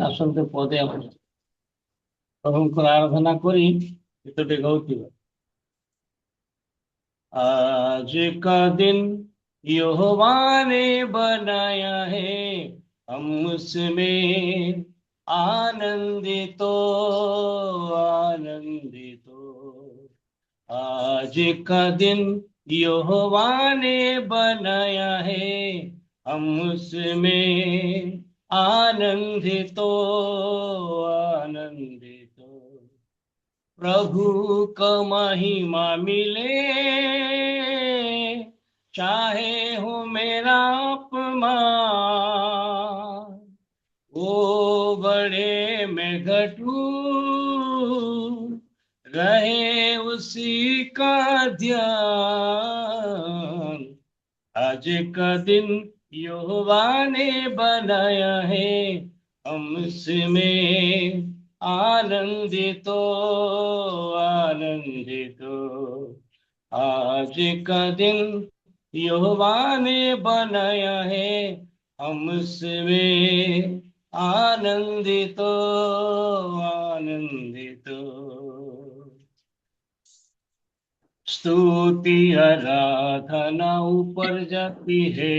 আসন্ত পদে আমরা গ্রহণ করে আরাধনা করি। এতটি গৌরব। आज का दिन यहोवा ने बनाया है, हम उसमें आनंदित हो, आनंदित हो। आज का दिन यहोवा ने बनाया है, हम उसमें आनंदित हो, आनंदित हो। प्रभु का महिमा मिले, चाहे हो मेरा अपमान, वो बड़े में घटूं, रहे उसी का ध्यान। आज का दिन यहोवा ने बनाया है, हम उसमें आनंदित हो, आनंदित हो। आज का दिन यहोवा ने बनाया है, हम उसमें आनंदित हो, आनंदित हो। स्तुति आराधना ऊपर जाती है,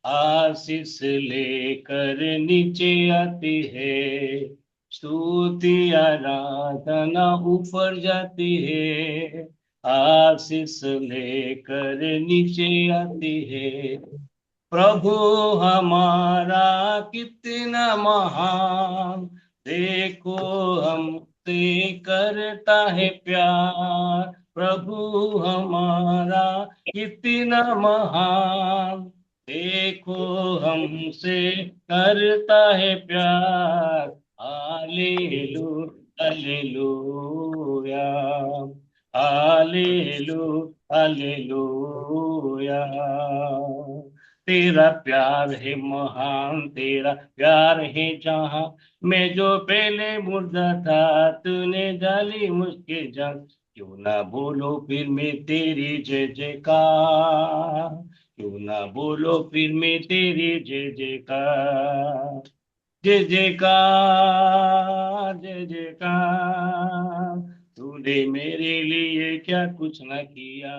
आशीष लेकर नीचे आती है। स्तुति आराधना ऊपर जाती है, आशीष लेकर नीचे आती है। प्रभु हमारा कितना महान, देखो हमसे करता है प्यार। प्रभु हमारा कितना महान, देखो हमसे करता है प्यार। हालेलू हालेलूया, हालेलू हालेलूया। तेरा प्यार है महान, तेरा प्यार है जहां, मैं जो पहले मुर्दा था तूने डाली मुझके जान। क्यों ना बोलो फिर मैं तेरी जय जयकार, क्यों ना बोलो फिर मैं तेरी जय जयकार। जय जयकार जय जयकार, तूने मेरे लिए क्या कुछ न किया।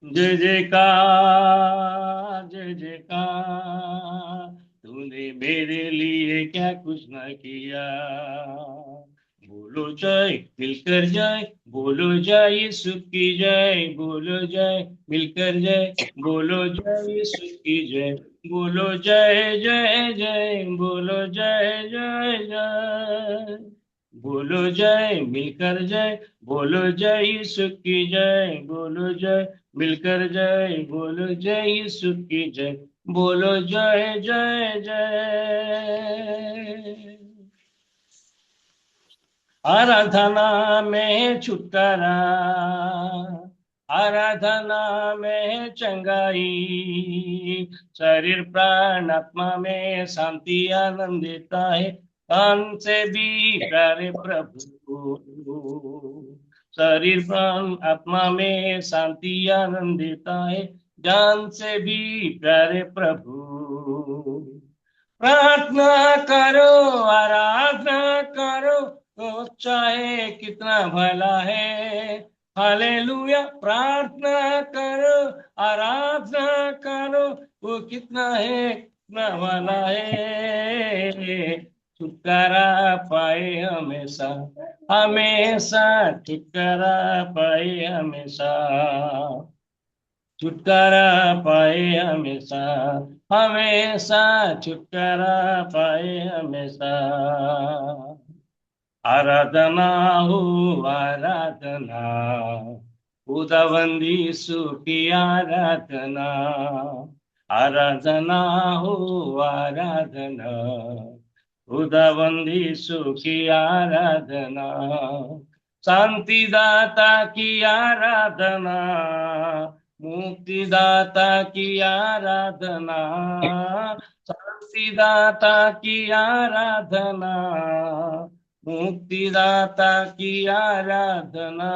जय जयकार जय जयकार, तूने मेरे लिए क्या कुछ न किया। बोलो जय मिलकर जय, बोलो जय यीशु की जय, बोलो जय मिलकर जय, बोलो जय यीशु की जय। बोलो जय जय जय, बोलो जय जय जय, बोलो जय मिलकर जय, बोलो जय यीशु की जय, बोलो जय मिलकर जय, बोलो जय यीशु की जय, बोलो जय जय जय। आराधना में छुटकारा, आराधना में चंगाई, शरीर प्राण आत्मा में शांति आनंद देता है, कान से भी प्यारे प्रभु। शरीर प्राण आत्मा में शांति आनंद देता है, जान से भी प्यारे प्रभु। प्रार्थना करो, आराधना करो, तो चाहे कितना भला है। हालेलुया। प्रार्थना करो, आराधना करो, वो कितना है, कितना भला है। छुटकारा पाए हमेशा, हमेशा छुटकारा पाए हमेशा, छुटकारा पाए हमेशा, हमेशा छुटकारा पाए हमेशा। आराधना हो आराधना, खुदाबंदी की आराधना। आराधना हो आराधना, खुदाबंदी की आराधना। शांतिदाता की आराधना, मुक्तिदाता की आराधना। शांतिदाता की आराधना, मुक्तिदाता की आराधना।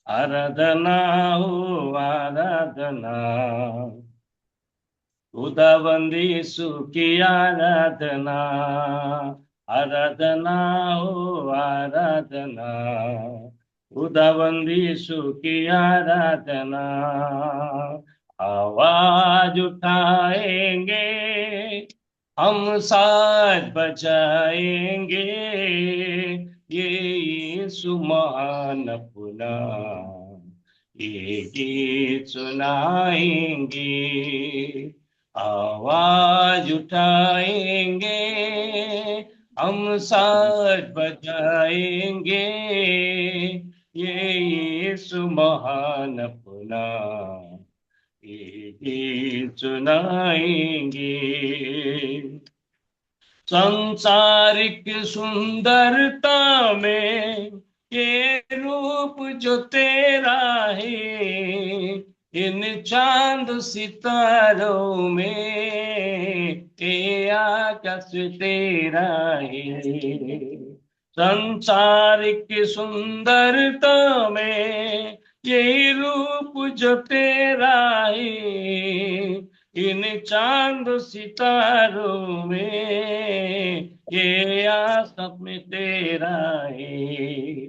आराधना हो आराधना, खुदाबंद यीशु की आराधना, आराधना हो आराधना, खुदाबंद यीशु की आराधना। आवाज उठाएंगे, हम साथ बजाएंगे, ये यीशु महान अपना, ये गीत सुनाएंगे। आवाज उठाएंगे, हम साथ बजाएंगे, ये यीशु महान अपना, ये गीत सुनाएंगे। संसारिक सुंदरता में ये रूप जो तेरा है, इन चांद सितारों में ये आकाश तेरा है। संसारिक सुंदरता में ये रूप जो तेरा है, इन चांद सितारों में ये आसमां में तेरा है।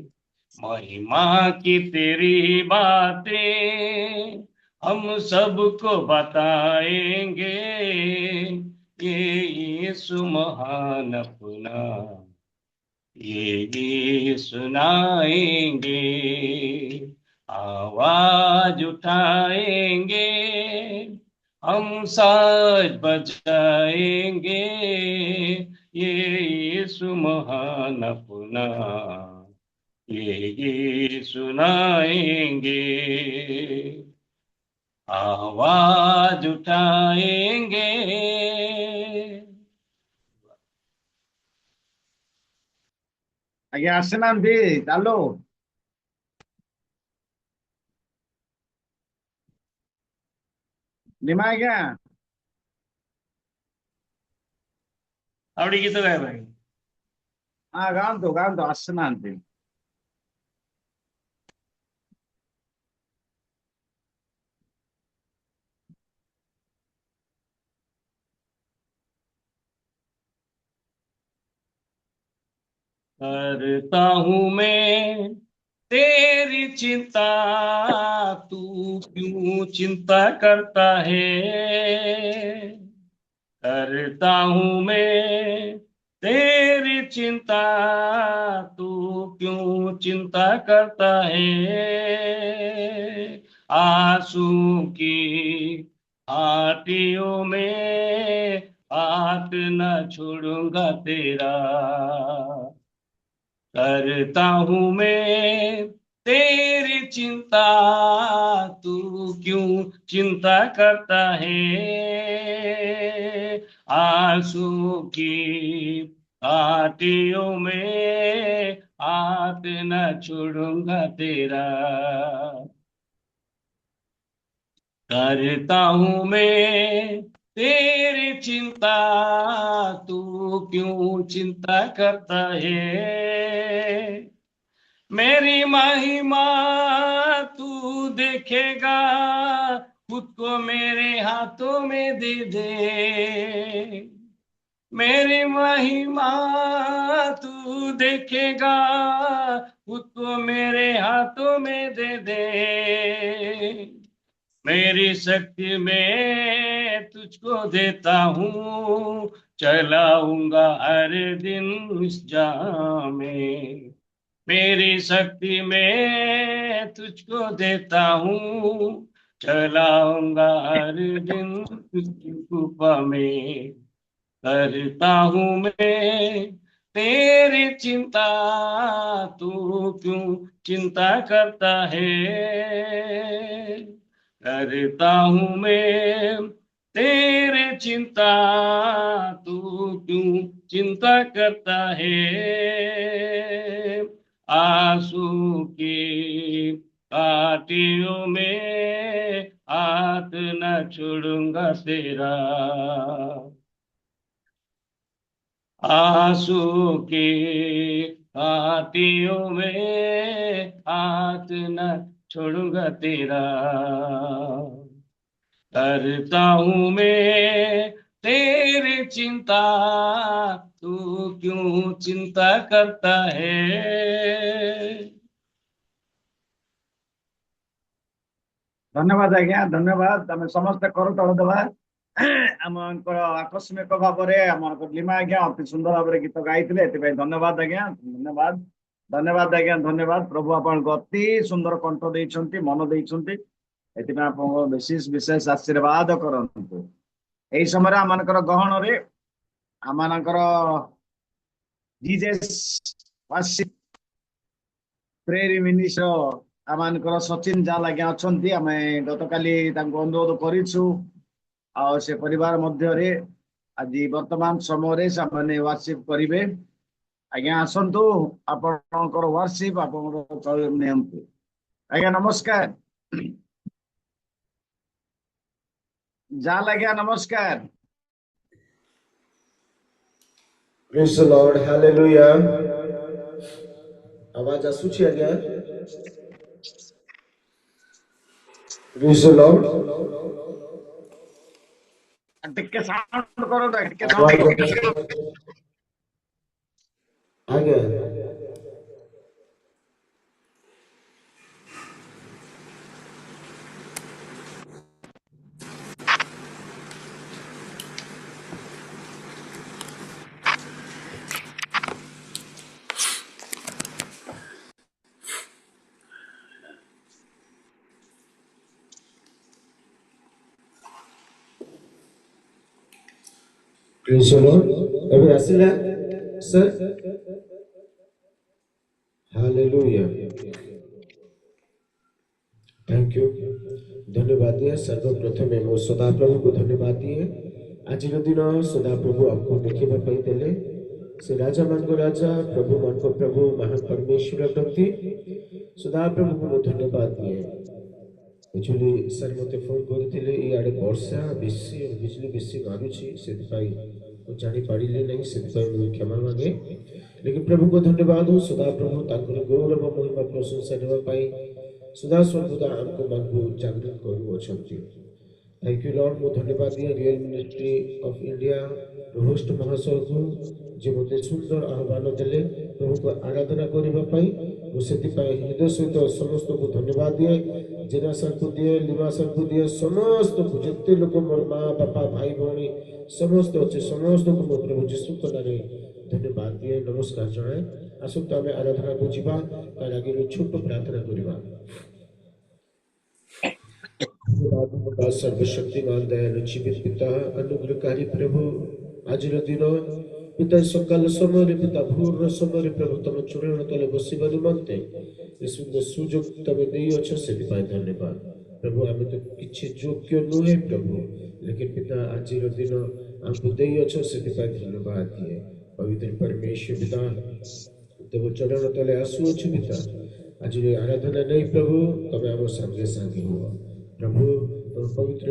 महिमा की तेरी बातें हम सबको बताएंगे, ये सुमहान अपना, ये सुनाएंगे। आवाज उठाएंगे, हम साज बजाएंगे, ये सुमहान अपना, ये सुनाएंगे। आवाज उठाएंगे। ଆଜ୍ଞା ଆସିନାହାନ୍ତି ଚାଲୁ। ନିମା ଆଜ୍ଞା ଆଉ ଟିକେ ଗୀତ ଗାଏ ଭାଇ। ହଁ ଗାଆନ୍ତୁ ଗାଆନ୍ତୁ ଆସିନାହାନ୍ତି। करता हूं मैं तेरी चिंता, तू क्यों चिंता करता है। करता हूं मैं तेरी चिंता, तू क्यों चिंता करता है। आंसू की आटियों में हाथ न छोड़ूंगा तेरा। करता हूं मैं तेरी चिंता, तू क्यों चिंता करता है। आंसू की आटियों में हाथ न छोड़ूंगा तेरा। करता हूं मैं तेरी चिंता, तू क्यों चिंता करता है। मेरी महिमा तू देखेगा, खुद को मेरे हाथों में दे दे। मेरी महिमा तू देखेगा, खुद को मेरे हाथों में दे दे। मेरी शक्ति में तुझको देता हूँ, चलाऊंगा हर दिन इस जहां में। मेरी शक्ति में तुझको देता हूँ, चलाऊंगा हर दिन तुझकी कृपा में। करता हूँ मैं तेरी चिंता, तू क्यों चिंता करता है। करता हूं मैं तेरे चिंता, तू क्यों चिंता करता है। आंसू की आटियों में हाथ न छोड़ूंगा तेरा। आंसू की आटियों में हाथ न छोड़ूंगा तेरा। करता हूँ मैं तेरी चिंता, तू क्यों चिंता करता है। धन्यवाद आज्ञा, धन्यवाद। आम समस्ते कर तल देवा। आम आकस्मिक भाव में आम लीमा आज्ञा अति सुंदर भाव में गीत गाई, धन्यवाद आज्ञा, धन्यवाद, धन्यवाद आज्ञा, धन्यवाद। प्रभु आपको अति सुंदर कंठ देइछंती, मन देइछंती, एतिमे आपको विशेष विशेष आशीर्वाद करंतु। एई समय आमनकर गहन रे Amonkar Jesus worship prayer minister Amonkar Sachin जाल आज्ञा अछंती। आमे गतकाली तांको अनुरोध करिछु आ से परिवार मध्य रे आज वर्तमान समय रे सामान्य वर्शिप करिवे। आज्ञा आसंतु आपनकर वर्शिप आपनकर चल नियंतु। आज्ञा नमस्कार। जाल आज्ञा नमस्कार। Praise the Lord, hallelujah. आवाज आसुची आज्ञा। Praise the Lord. टिके साउंड करो, टिके साउंड आज्ञा। Praise the Lord. अभी आसिला सर। Hallelujah. Thank you. धन्यवाद दिए। सर्वप्रथम मो सदा प्रभु को धन्यवाद दिए। आज दिन सदा प्रभु आपको देखा पाई देले। से राजा मान को राजा, प्रभु मान को प्रभु, महान परमेश्वर प्रति सदा प्रभु को धन्यवाद दिए। एक्चुअली सर मते फोन करथिले इआडे वर्षा बेसी बिजली बेसी मारुछि, सेति पाई जानी पाड़िले नहीं, सेति पाई क्षमा मांगे। लेकिन प्रभु को धन्यवाद हो। सदा प्रभु ताकर गौरव महिमा प्रशंसा देवा पाई सदा सर्वदा हमको मानकु जागृत करू अछंती। Thank you Lord. मो धन्यवाद दिए real ministry of India host महाशय को जे मते सुंदर आह्वान देले प्रभु को आराधना करबा पाई। मो सेति पाई हृदय सहित समस्त को धन्यवाद दिए। जेना सर को दिए, लिमा सर को दिए, समस्त को जत्ते लोक मोर माँ बापा भाई भौणी समस्त अच्छे समस्त को मो प्रभु जीशु को नारे धन्यवाद दिए, नमस्कार जनाए। आसंता आमे आराधना को जीवा, तार आगे छोट प्रार्थना करबा। सर्वशक्तिमान दयालु जीवित पिता अनुग्रहकारी प्रभु, आज दिन पिता सकाल समय पिता भोर समय प्रभु तुम चरण तले बसवा निमंते सुंदर सुजोग तुम देछ, से धन्यवाद प्रभु। आम तो किसी योग्य नुहे प्रभु, लेकिन पिता आज दिन आमको देछ, से धन्यवाद दिए। पवित्र परमेश्वर पिता तुम चरण तले आसुअछ पिता, आज आराधना नहीं प्रभु, तुम आम संगे संगे हुआ प्रभु। तुम पवित्र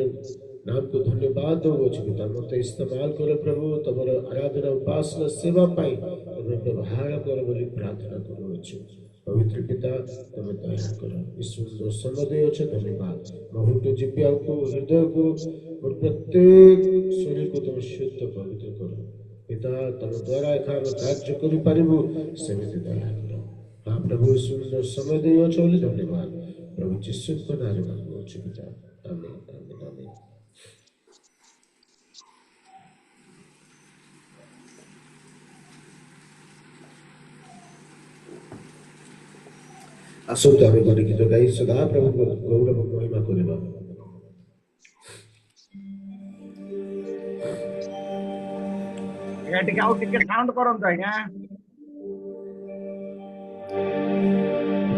नाम को धन्यवाद दो पिता, मत इस्तेमाल करो प्रभु। तुम आराधना उपासना सेवा पाई तुम व्यवहार कर बोली प्रार्थना करो। पवित्र पिता तुम दया करो, इस सुंदर समय दे धन्यवाद। बहुत जीव्या को, हृदय को और प्रत्येक शरीर को तुम शुद्ध पवित्र करो पिता। तुम द्वारा एखान कार्य कर पारिबु सेमिति दया करो। हाँ प्रभु, सुंदर समय दे धन्यवाद प्रभु। जीसु को नाम मांगो पिता, आमीन आमीन आमीन। आसंतु आमे गोटे गीत गाई सदा प्रभु को गौरव महिमा करबा। टिके आउ टिके साउंड करंतु आज्ञा।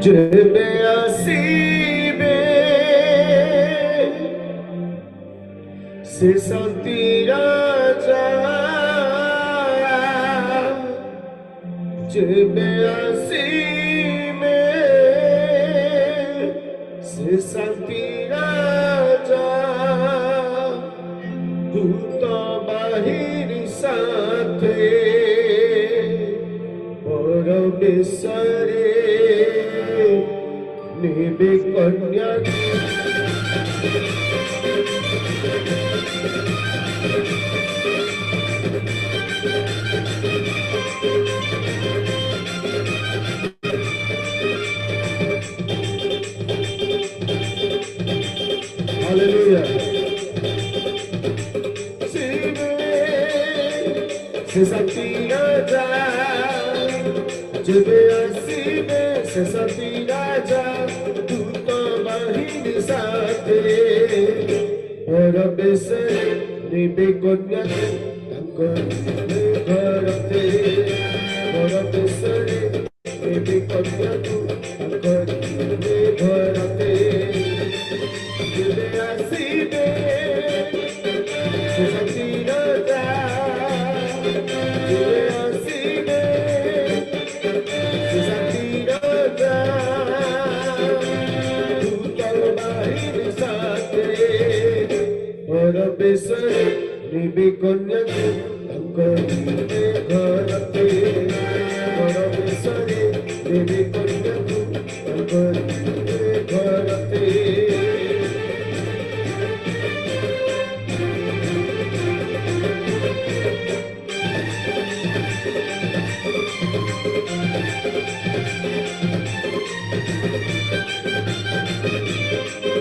जेबे आसीबे से शांति राजा, जेबे आसीबे से शांति राजा, दूत बाहिर साथे परमेश्वरे निबे कन्या से सती राजा जेबे आसीबे से सती राजा दूत बाहिनी साथे परमेश्वर निबे कन्या तांको घरते परमेश्वर निबे कन्या तांको घरते जेबे आसीबे से सती राजा जेबे आसीबे से सती राजा दूत बाहिनी साथे परमेश्वर निबे कन्या तांको घरते परमेश्वर निबे कन्या तांको घरते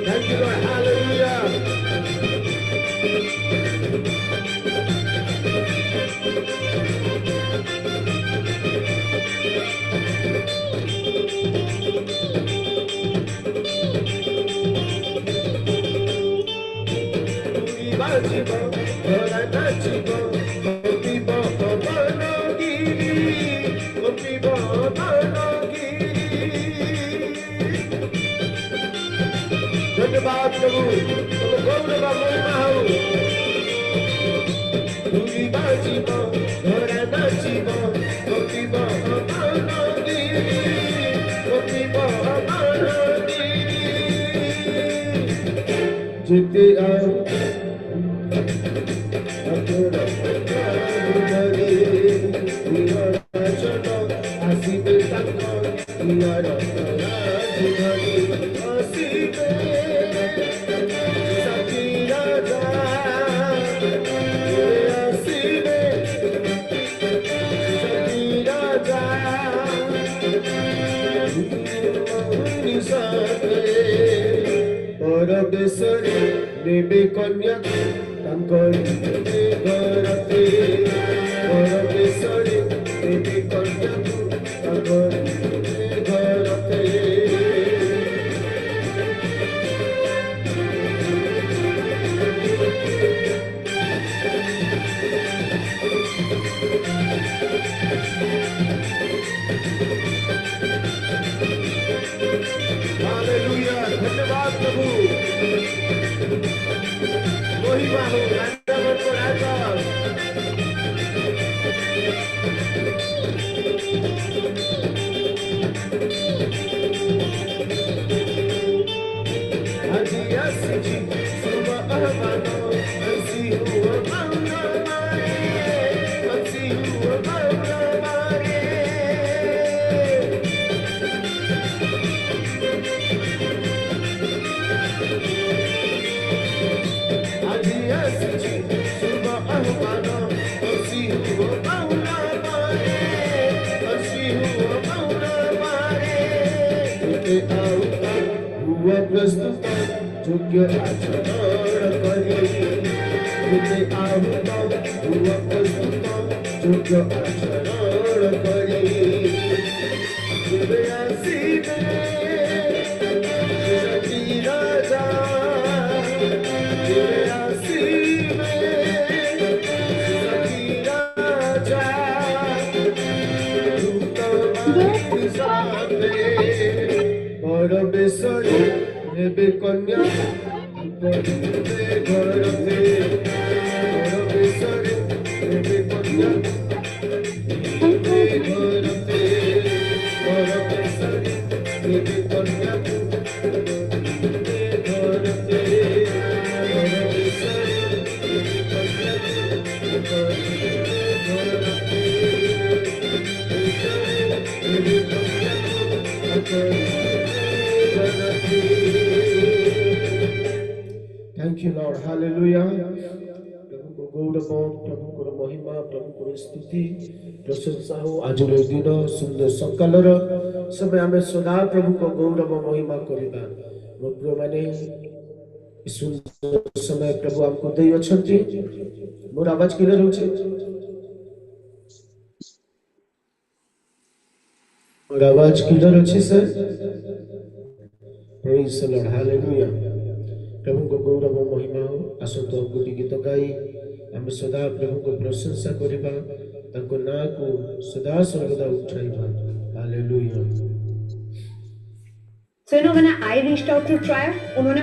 Thank you, Lord. Hallelujah. Ulibajibo, Oranachibo, Opibo, Obanogiri, Opibo, Obanogiri. धन्यवाद प्रभु तुम गौरव महिमा हो भूमि बाजीब घोड़ा नाचिब कपिब अमानगिरी कपिब अमानगिरी जेते आओ अतोरा धरे निरा चल आसीबे ताको निरा धरे आसीबे परमेश्वर निबे कन्या तांको घरते परमेश्वर निबे कन्या तांको घरते हालेलुया धन्यवाद प्रभु महिमा हो राजाको राजा আজি আসছি শুভ আহ্বান আসি হুয়া মাওনা মারে আসি হুয়া মাওনা মারে আজি আসছি শুভ আহ্বান আসি হুয়া মাওনা মারে আসি হুয়া মাওনা মারে এতে আও हुआ प्रस्तुत যোগ্য আচরণ করি এতে আও हुआ प्रस्तुत যোগ্য আচরণ করি যেবে আসিবে সতী রাজা যেবে আসিবে সতী রাজা দূত বাহিনী সাথে परमेश्वर निबे कन्या घरते परमेश्वर निबे कन्या घरते परमेश्वर निबे कन्या घरते परमेश्वर निबे कन्या Thank you, Lord. Hallelujah. प्रभु को गौरव प्रभु को महिमा प्रभु को स्तुति प्रशंसा हो आज दिन सुंदर सकालर समय आम सदा प्रभु को गौरव महिमा करवा प्रभु माने सुंदर समय प्रभु हमको दे मोर आवाज क्लियर होचे और आवाज क्लियर अच्छी sir praise the lord hallelujah प्रभु को गौरव महिमा हो आसंत गोटी गीत गाई आम सदा प्रभु को प्रशंसा करिबा ताको ना को सदा सर्वदा उठाइबा hallelujah So you know when I reached out to Triumph, उन्होंने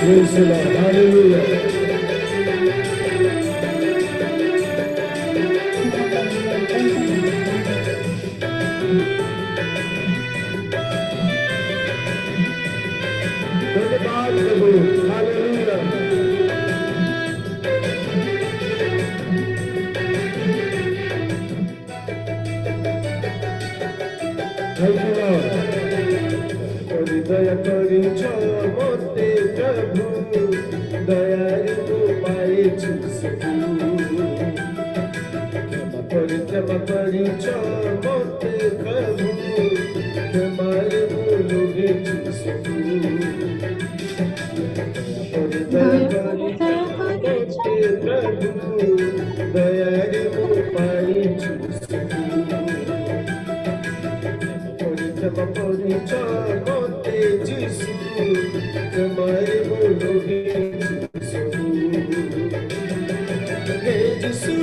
Praise the Lord. Hallelujah. धन्यवाद प्रभु हालेलुया Thank you Lord करी दया करी मोते प्रभु दयारे को पाए छुसकू क्षमा करी मोते प्रभु क्षमारे बोलोगे छुसकू दया करी मोते प्रभु दयारे को पाए छुसकू मोते जिसू तुम्हारे बोलोगे हे जिसू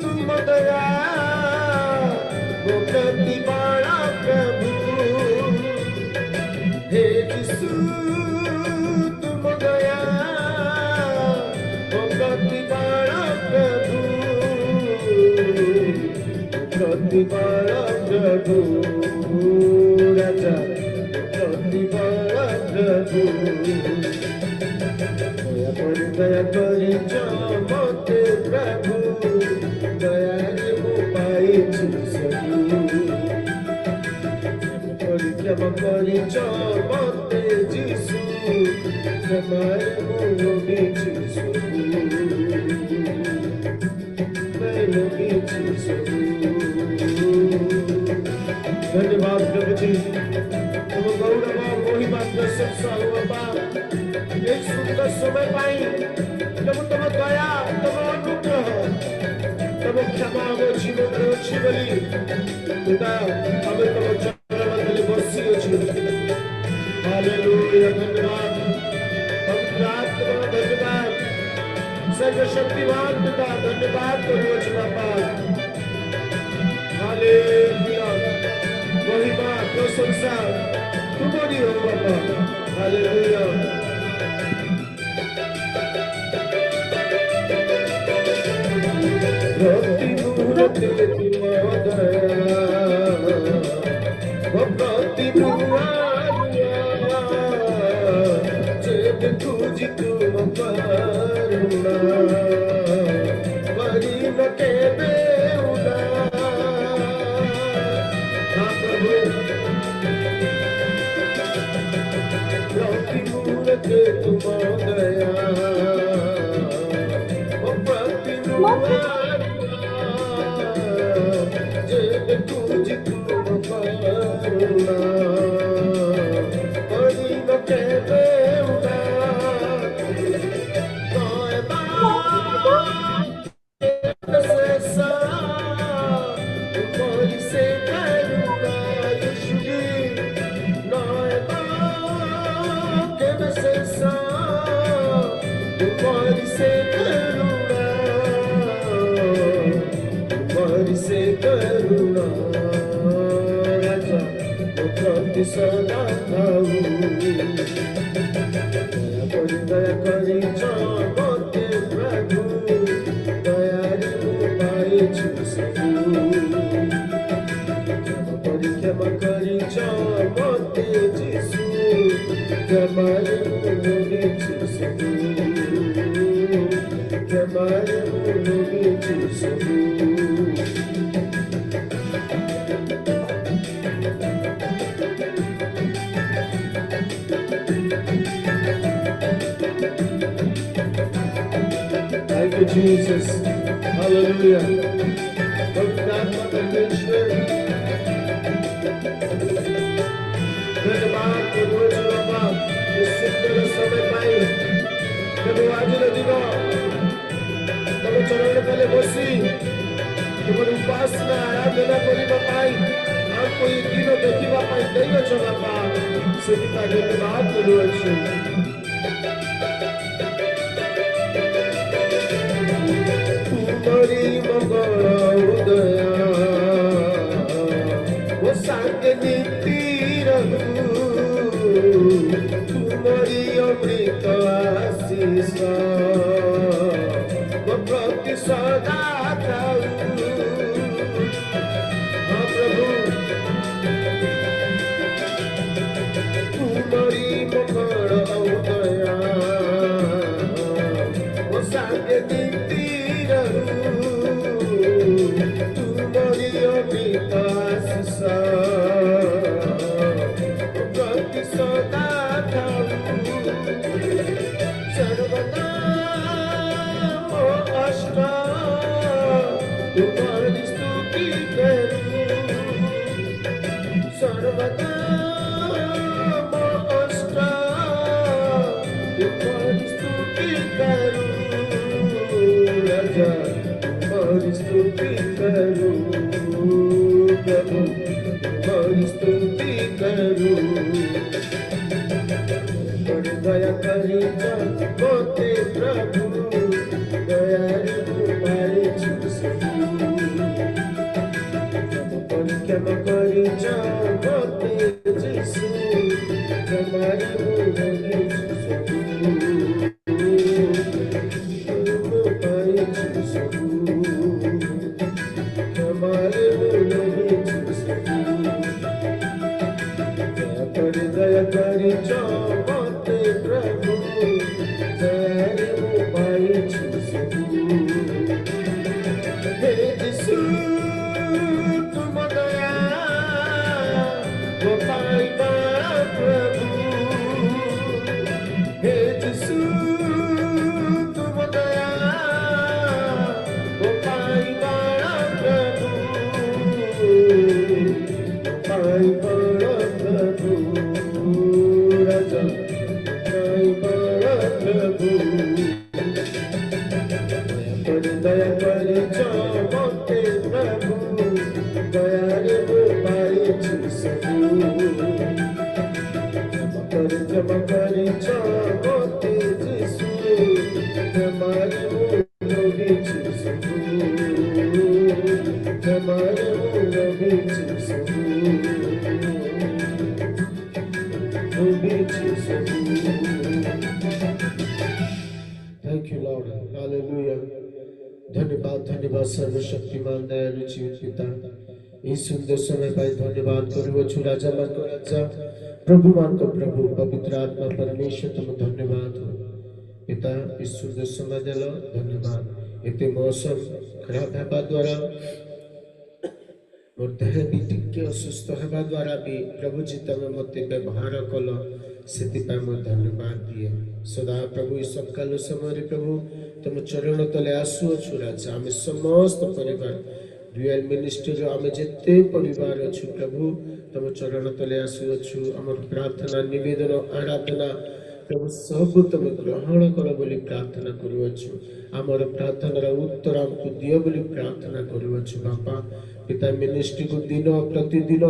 तुम दया वो प्रतिपाला प्रभु हे जिसू तुम दया वो प्रतिपाला प्रभु प्रतिपाला प्रभु राजा प्रतिपाला प्रभु दया करी मोते प्रभु दया रे मो पाई छुसकू क्षमा करी मोते जिसू क्षमा रे बोलोगे छुसकू बोलोगे छुसकू धन्यवाद प्रभु जी तुम गौरव महिमा प्रशंसा हो बाप एक सुंदर समय पाई तब तुम दया तुम अनुग्रह तब क्षमा हो जीवन रे अछि बोली पिता हमें तुम चरण मंडली बसी अछि हालेलुया धन्यवाद पवित्र आत्मा धन्यवाद सर्वशक्तिमान पिता धन्यवाद करो अछि बाबा हालेलुया महिमा प्रशंसा तुम्हारी हो बाबा हालेलुया भक्ति मूर्ति तुम दया भक्ति मुआरिया जब तुझ तुम करुणा मरी न के बेउला हाँ प्रभु भक्ति मूर्ति तुम दया भक्ति मुआरिया सदा दया करी मोते प्रभु दया पाई छुसकू क्षमा करी मोते जिसू क्षमा बोलोगे छुसकू क्षमा बोलोगे छुसकू Jesus. हालेलुया पवित्र आत्मा परमेश्वर धन्यवाद प्रभु बाबा इस सुंदर समय पाई प्रभु आज दिन तब चरण तले बसी तुम उपासना आराधना करने हमको ये दिन देखा देछ बापा से धन्यवाद करुछु तुमरी मंगल उदया वो सांगे नीति तुमरी अमृत आशीष वो प्रति सदा प्रभु तुमरी मंगल उदया वो सांगे नीति तुमरी अमृत आशीष प्रति सदा सर्वदा ओ अष्ट तुम्हारी स्तुति करूं सर्वदा ओ अष्ट तुम्हारी स्तुति करूं राजा तुम्हारी स्तुति करूं प्रभु तुम्हारी स्तुति करूं दया करी मोते प्रभु दया तुम्हारे क्षमा करी मोते यीशु हमारी दया करी मोते प्रभु हे यीशु तुम दया वो पाइबा प्रभु हे यीशु तुम दया वो पाइबा प्रभु पाइबा प्रभु राजा पाइबा प्रभु दया करी मोते प्रभु दया रे वो पाई सब क्षमा करी मोते यीशु हमारे वो भी सब हमारे वो भी सब वो भी सब थैंक यू लॉर्ड हालेलुया धन्यवाद धन्यवाद सर्वशक्तिमान दयालु जीवित पिता यही सुंदर समय पाई धन्यवाद करुछु राजा मान को राजा प्रभु मान को प्रभु पवित्र आत्मा परमेश्वर तुम धन्यवाद हो पिता इस सुंदर समय देल धन्यवाद एते मौसम खराब हेबा द्वारा मोर देह भी टिके असुस्थ हेबा द्वारा भी प्रभु जी तमे मते व्यवहार कल से धन्यवाद दिए सदा प्रभु इस सकाल समय प्रभु तुम चरण तले आसुअछु राजा आम समस्त परिवार डुअल मिनिस्ट्री आम जिते परिवार अच्छु प्रभु तुम चरण तले आसुअछु आम प्रार्थना निवेदन आराधना प्रभु सब तुम ग्रहण कर बोली प्रार्थना करुअछु आमर प्रार्थनार उत्तर आमको दियो बोली प्रार्थना करुअछु बापा पिता मिनिस्ट्री को दिन प्रतिदिन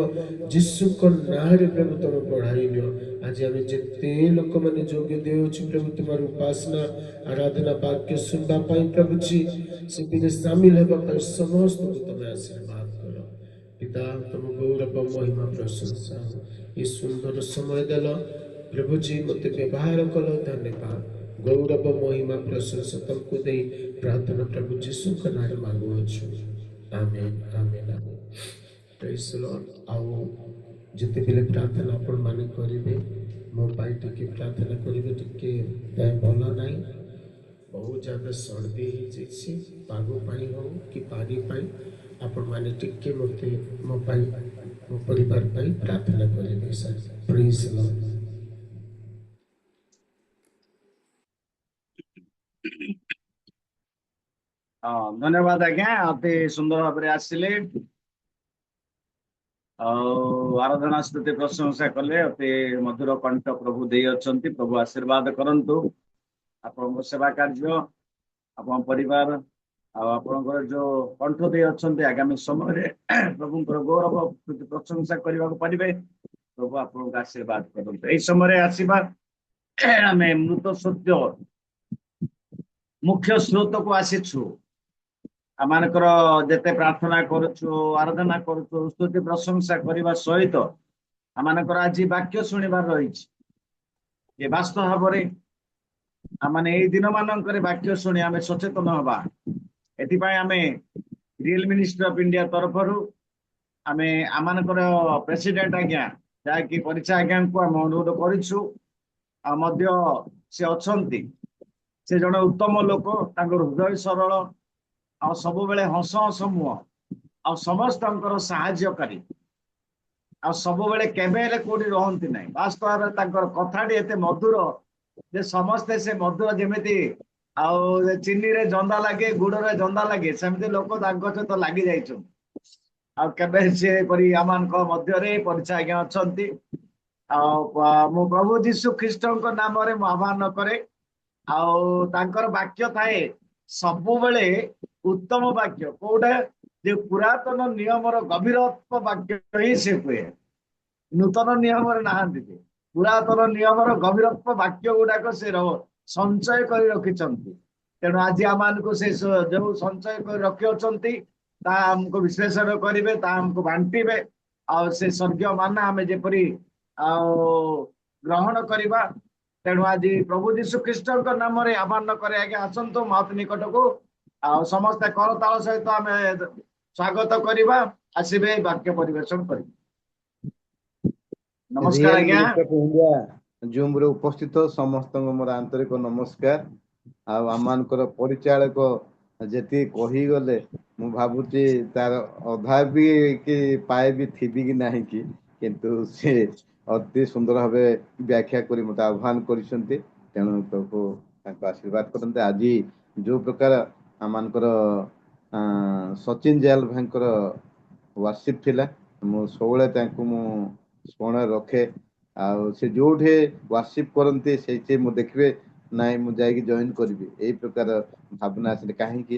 जीशु को नारे प्रभु तुम बढ़ाई नियो आज आम जिते लोक मैंने जोग देउछु प्रभु तुम्हार उपासना आराधना वाक्य सुनबा पाई प्रभु जी से शामिल हेबा पाई समस्त को तुम आशीर्वाद करो पिता तुम गौरव महिमा प्रशंसा ये सुंदर समय देल प्रभु जी मते व्यवहार कलो धन्यवाद गौरव महिमा प्रशंसा तुमको दे प्रार्थना प्रभु जीशु का नाम मांगुछु आमेन आमेन आमेन प्रेज द लॉर्ड आओ जिते बेले प्रार्थना आपण माने करिवे मो पाई टिके प्रार्थना करिवे टिके टाइम भला नाही बहुत ज्यादा सर्दी ही जेछि पागो पाई हो कि पानी पाई आपण माने टिके मते मो पाई मो परिवार पाई प्रार्थना करिवे सर प्रेज द लॉर्ड ହଁ ଧନ୍ୟବାଦ ଆଜ୍ଞା, ଅତି ସୁନ୍ଦର ଭାବରେ ଆସିଲେ ଆଉ ଆରାଧନା ସ୍ତୁତି ପ୍ରଶଂସା କଲେ। ଅତି ମଧୁର କଣ୍ଠ ପ୍ରଭୁ ଦେଇ ଅଛନ୍ତି। ପ୍ରଭୁ ଆଶୀର୍ବାଦ କରନ୍ତୁ ଆପଣଙ୍କ ସେବା କାର୍ଯ୍ୟ, ଆପଣଙ୍କ ପରିବାର ଆଉ ଆପଣଙ୍କର ଯୋଉ କଣ୍ଠ ଦେଇ ଅଛନ୍ତି ଆଗାମୀ ସମୟରେ ପ୍ରଭୁଙ୍କର ଗୌରବ ପ୍ରଶଂସା କରିବାକୁ ପାରିବେ। ପ୍ରଭୁ ଆପଣଙ୍କୁ ଆଶୀର୍ବାଦ କରନ୍ତୁ। ଏଇ ସମୟରେ ଆସିବା ଆମେ ମୃତ ସତ୍ୟ ମୁଖ୍ୟ ସ୍ରୋତକୁ ଆସିଛୁ। ଆମମାନଙ୍କର ଯେତେ ପ୍ରାର୍ଥନା କରୁଛୁ, ଆରାଧନା କରୁଛୁ, ସ୍ତୁତି ପ୍ରଶଂସା କରିବା ସହିତ ଆମମାନଙ୍କର ଆଜି ବାକ୍ୟ ଶୁଣିବାର ରହିଛି। ଯେ ବାସ୍ତବ ଭାବରେ ଆମେ ଏଇ ଦିନ ମାନଙ୍କରେ ବାକ୍ୟ ଶୁଣି ଆମେ ସଚେତନ ହବା। ଏଥିପାଇଁ ଆମେ ରିଏଲ ମିନିଷ୍ଟ୍ରି ଅଫ ଇଣ୍ଡିଆ ତରଫରୁ ଆମେ ଆମମାନଙ୍କର ପ୍ରେସିଡେଣ୍ଟ ଆଜ୍ଞା ଯାହାକି ପରିଚୟ ଆଜ୍ଞାଙ୍କୁ ଆମେ ଅନୁରୋଧ କରିଛୁ। ଆଉ ମଧ୍ୟ ସେ ଅଛନ୍ତି, ସେ ଜଣେ ଉତ୍ତମ ଲୋକ, ତାଙ୍କର ହୃଦୟ ସରଳ ଆଉ ସବୁବେଳେ ହସ ହସ ମୁହଁ ଆଉ ସମସ୍ତଙ୍କର ସାହାଯ୍ୟକାରୀ ଆଉ ସବୁବେଳେ କେବେ ହେଲେ କୋଉଠି ରହନ୍ତି ନାହିଁ। ବାସ୍ତବ ଭାବରେ ତାଙ୍କର କଥାଟି ଏତେ ମଧୁର ଯେ ସମସ୍ତେ ସେ ମଧୁର ଯେମିତି ଆଉ ଚିନିରେ ଜନ୍ଦା ଲାଗେ, ଗୁଡରେ ଜନ୍ଦା ଲାଗେ, ସେମିତି ଲୋକ ତାଙ୍କ ସହିତ ଲାଗି ଯାଇଛନ୍ତି। ଆଉ କେବେ ସେ କରି ଆମମାନଙ୍କ ମଧ୍ୟରେ ପରିଚୟ ଆଜ୍ଞା ଅଛନ୍ତି। ଆଉ ମୁଁ ପ୍ରଭୁ ଯୀଶୁ ଖ୍ରୀଷ୍ଟଙ୍କ ନାମରେ ମୁଁ ଆହ୍ୱାନ କରେ। ଆଉ ତାଙ୍କର ବାକ୍ୟ ଥାଏ ସବୁବେଳେ ଉତ୍ତମ ବାକ୍ୟ, କୋଉଟା ଯେ ପୁରାତନ ନିୟମର ଗଭୀରତ୍ୱ ବାକ୍ୟ ହିଁ ସେ କୁହେ। ନୂତନ ନିୟମରେ ନାହାନ୍ତି, ଯେ ପୁରାତନ ନିୟମର ଗଭୀରତ୍ୱ ବାକ୍ୟ ଗୁଡାକ ସେ ସଞ୍ଚୟ କରି ରଖିଛନ୍ତି। ତେଣୁ ଆଜି ଆମମାନଙ୍କୁ ସେ ଯୋଉ ସଞ୍ଚୟ କରି ରଖିଅଛନ୍ତି ତାହା ଆମକୁ ବିଶ୍ଳେଷଣ କରିବେ, ତାହା ଆମକୁ ବାଣ୍ଟିବେ। ଆଉ ସେ ସ୍ୱର୍ଗୀୟ ମାନା ଆମେ ଯେପରି ଆଉ ଗ୍ରହଣ କରିବା। ତେଣୁ ଆଜି ପ୍ରଭୁ ଯୀଶୁ ଖ୍ରୀଷ୍ଟଙ୍କ ନାମରେ ଆହ୍ୱାନ କରେ ଆଜ୍ଞା, ଆସନ୍ତୁ ମହତ ନିକଟକୁ। ଆଉ ସମସ୍ତେ କରତାଳ ସହିତ ଆମେ ସ୍ୱାଗତ କରିବା। ଆସିବେ ବାକ୍ୟ ପରିବେଷଣ କରିବେ। ନମସ୍କାର ରିଏଲ ଆଜ୍ଞା। ମିନିଷ୍ଟର ଅଫ ଇଣ୍ଡିଆ ଜୁମ ରେ ଉପସ୍ଥିତ ସମସ୍ତଙ୍କୁ ମୋର ଆନ୍ତରିକ ନମସ୍କାର। ଆଉ ଆମମାନଙ୍କର ପରିଚାଳକ ଯେତିକି କହିଗଲେ ମୁଁ ଭାବୁଛି ତାର ଅଧା ବି କି ପାଏ ବି ଥିବି କି ନାହିଁ କି, କିନ୍ତୁ ସେ ଅତି ସୁନ୍ଦର ଭାବେ ବ୍ୟାଖ୍ୟା କରି ମୋତେ ଆହ୍ୱାନ କରିଛନ୍ତି। ତେଣୁ ପ୍ରଭୁ ତାଙ୍କୁ ଆଶୀର୍ବାଦ କରନ୍ତି। ଆଜି ଯୋଉ ପ୍ରକାର ଆମମାନଙ୍କର ସଚିନ ଜୟାଲ ଭାଇଙ୍କର ୱାର୍ସିପ ଥିଲା, ମୁଁ ସବୁବେଳେ ତାଙ୍କୁ ମୁଁ ସ୍ମରଣ ରଖେ। ଆଉ ସେ ଯୋଉଠି ୱାର୍ସିପ କରନ୍ତି ସେଇଠି ମୁଁ ଦେଖିବେ ନାଇଁ ମୁଁ ଯାଇକି ଜଏନ କରିବି, ଏଇ ପ୍ରକାର ଭାବନା ଆସିଲେ। କାହିଁକି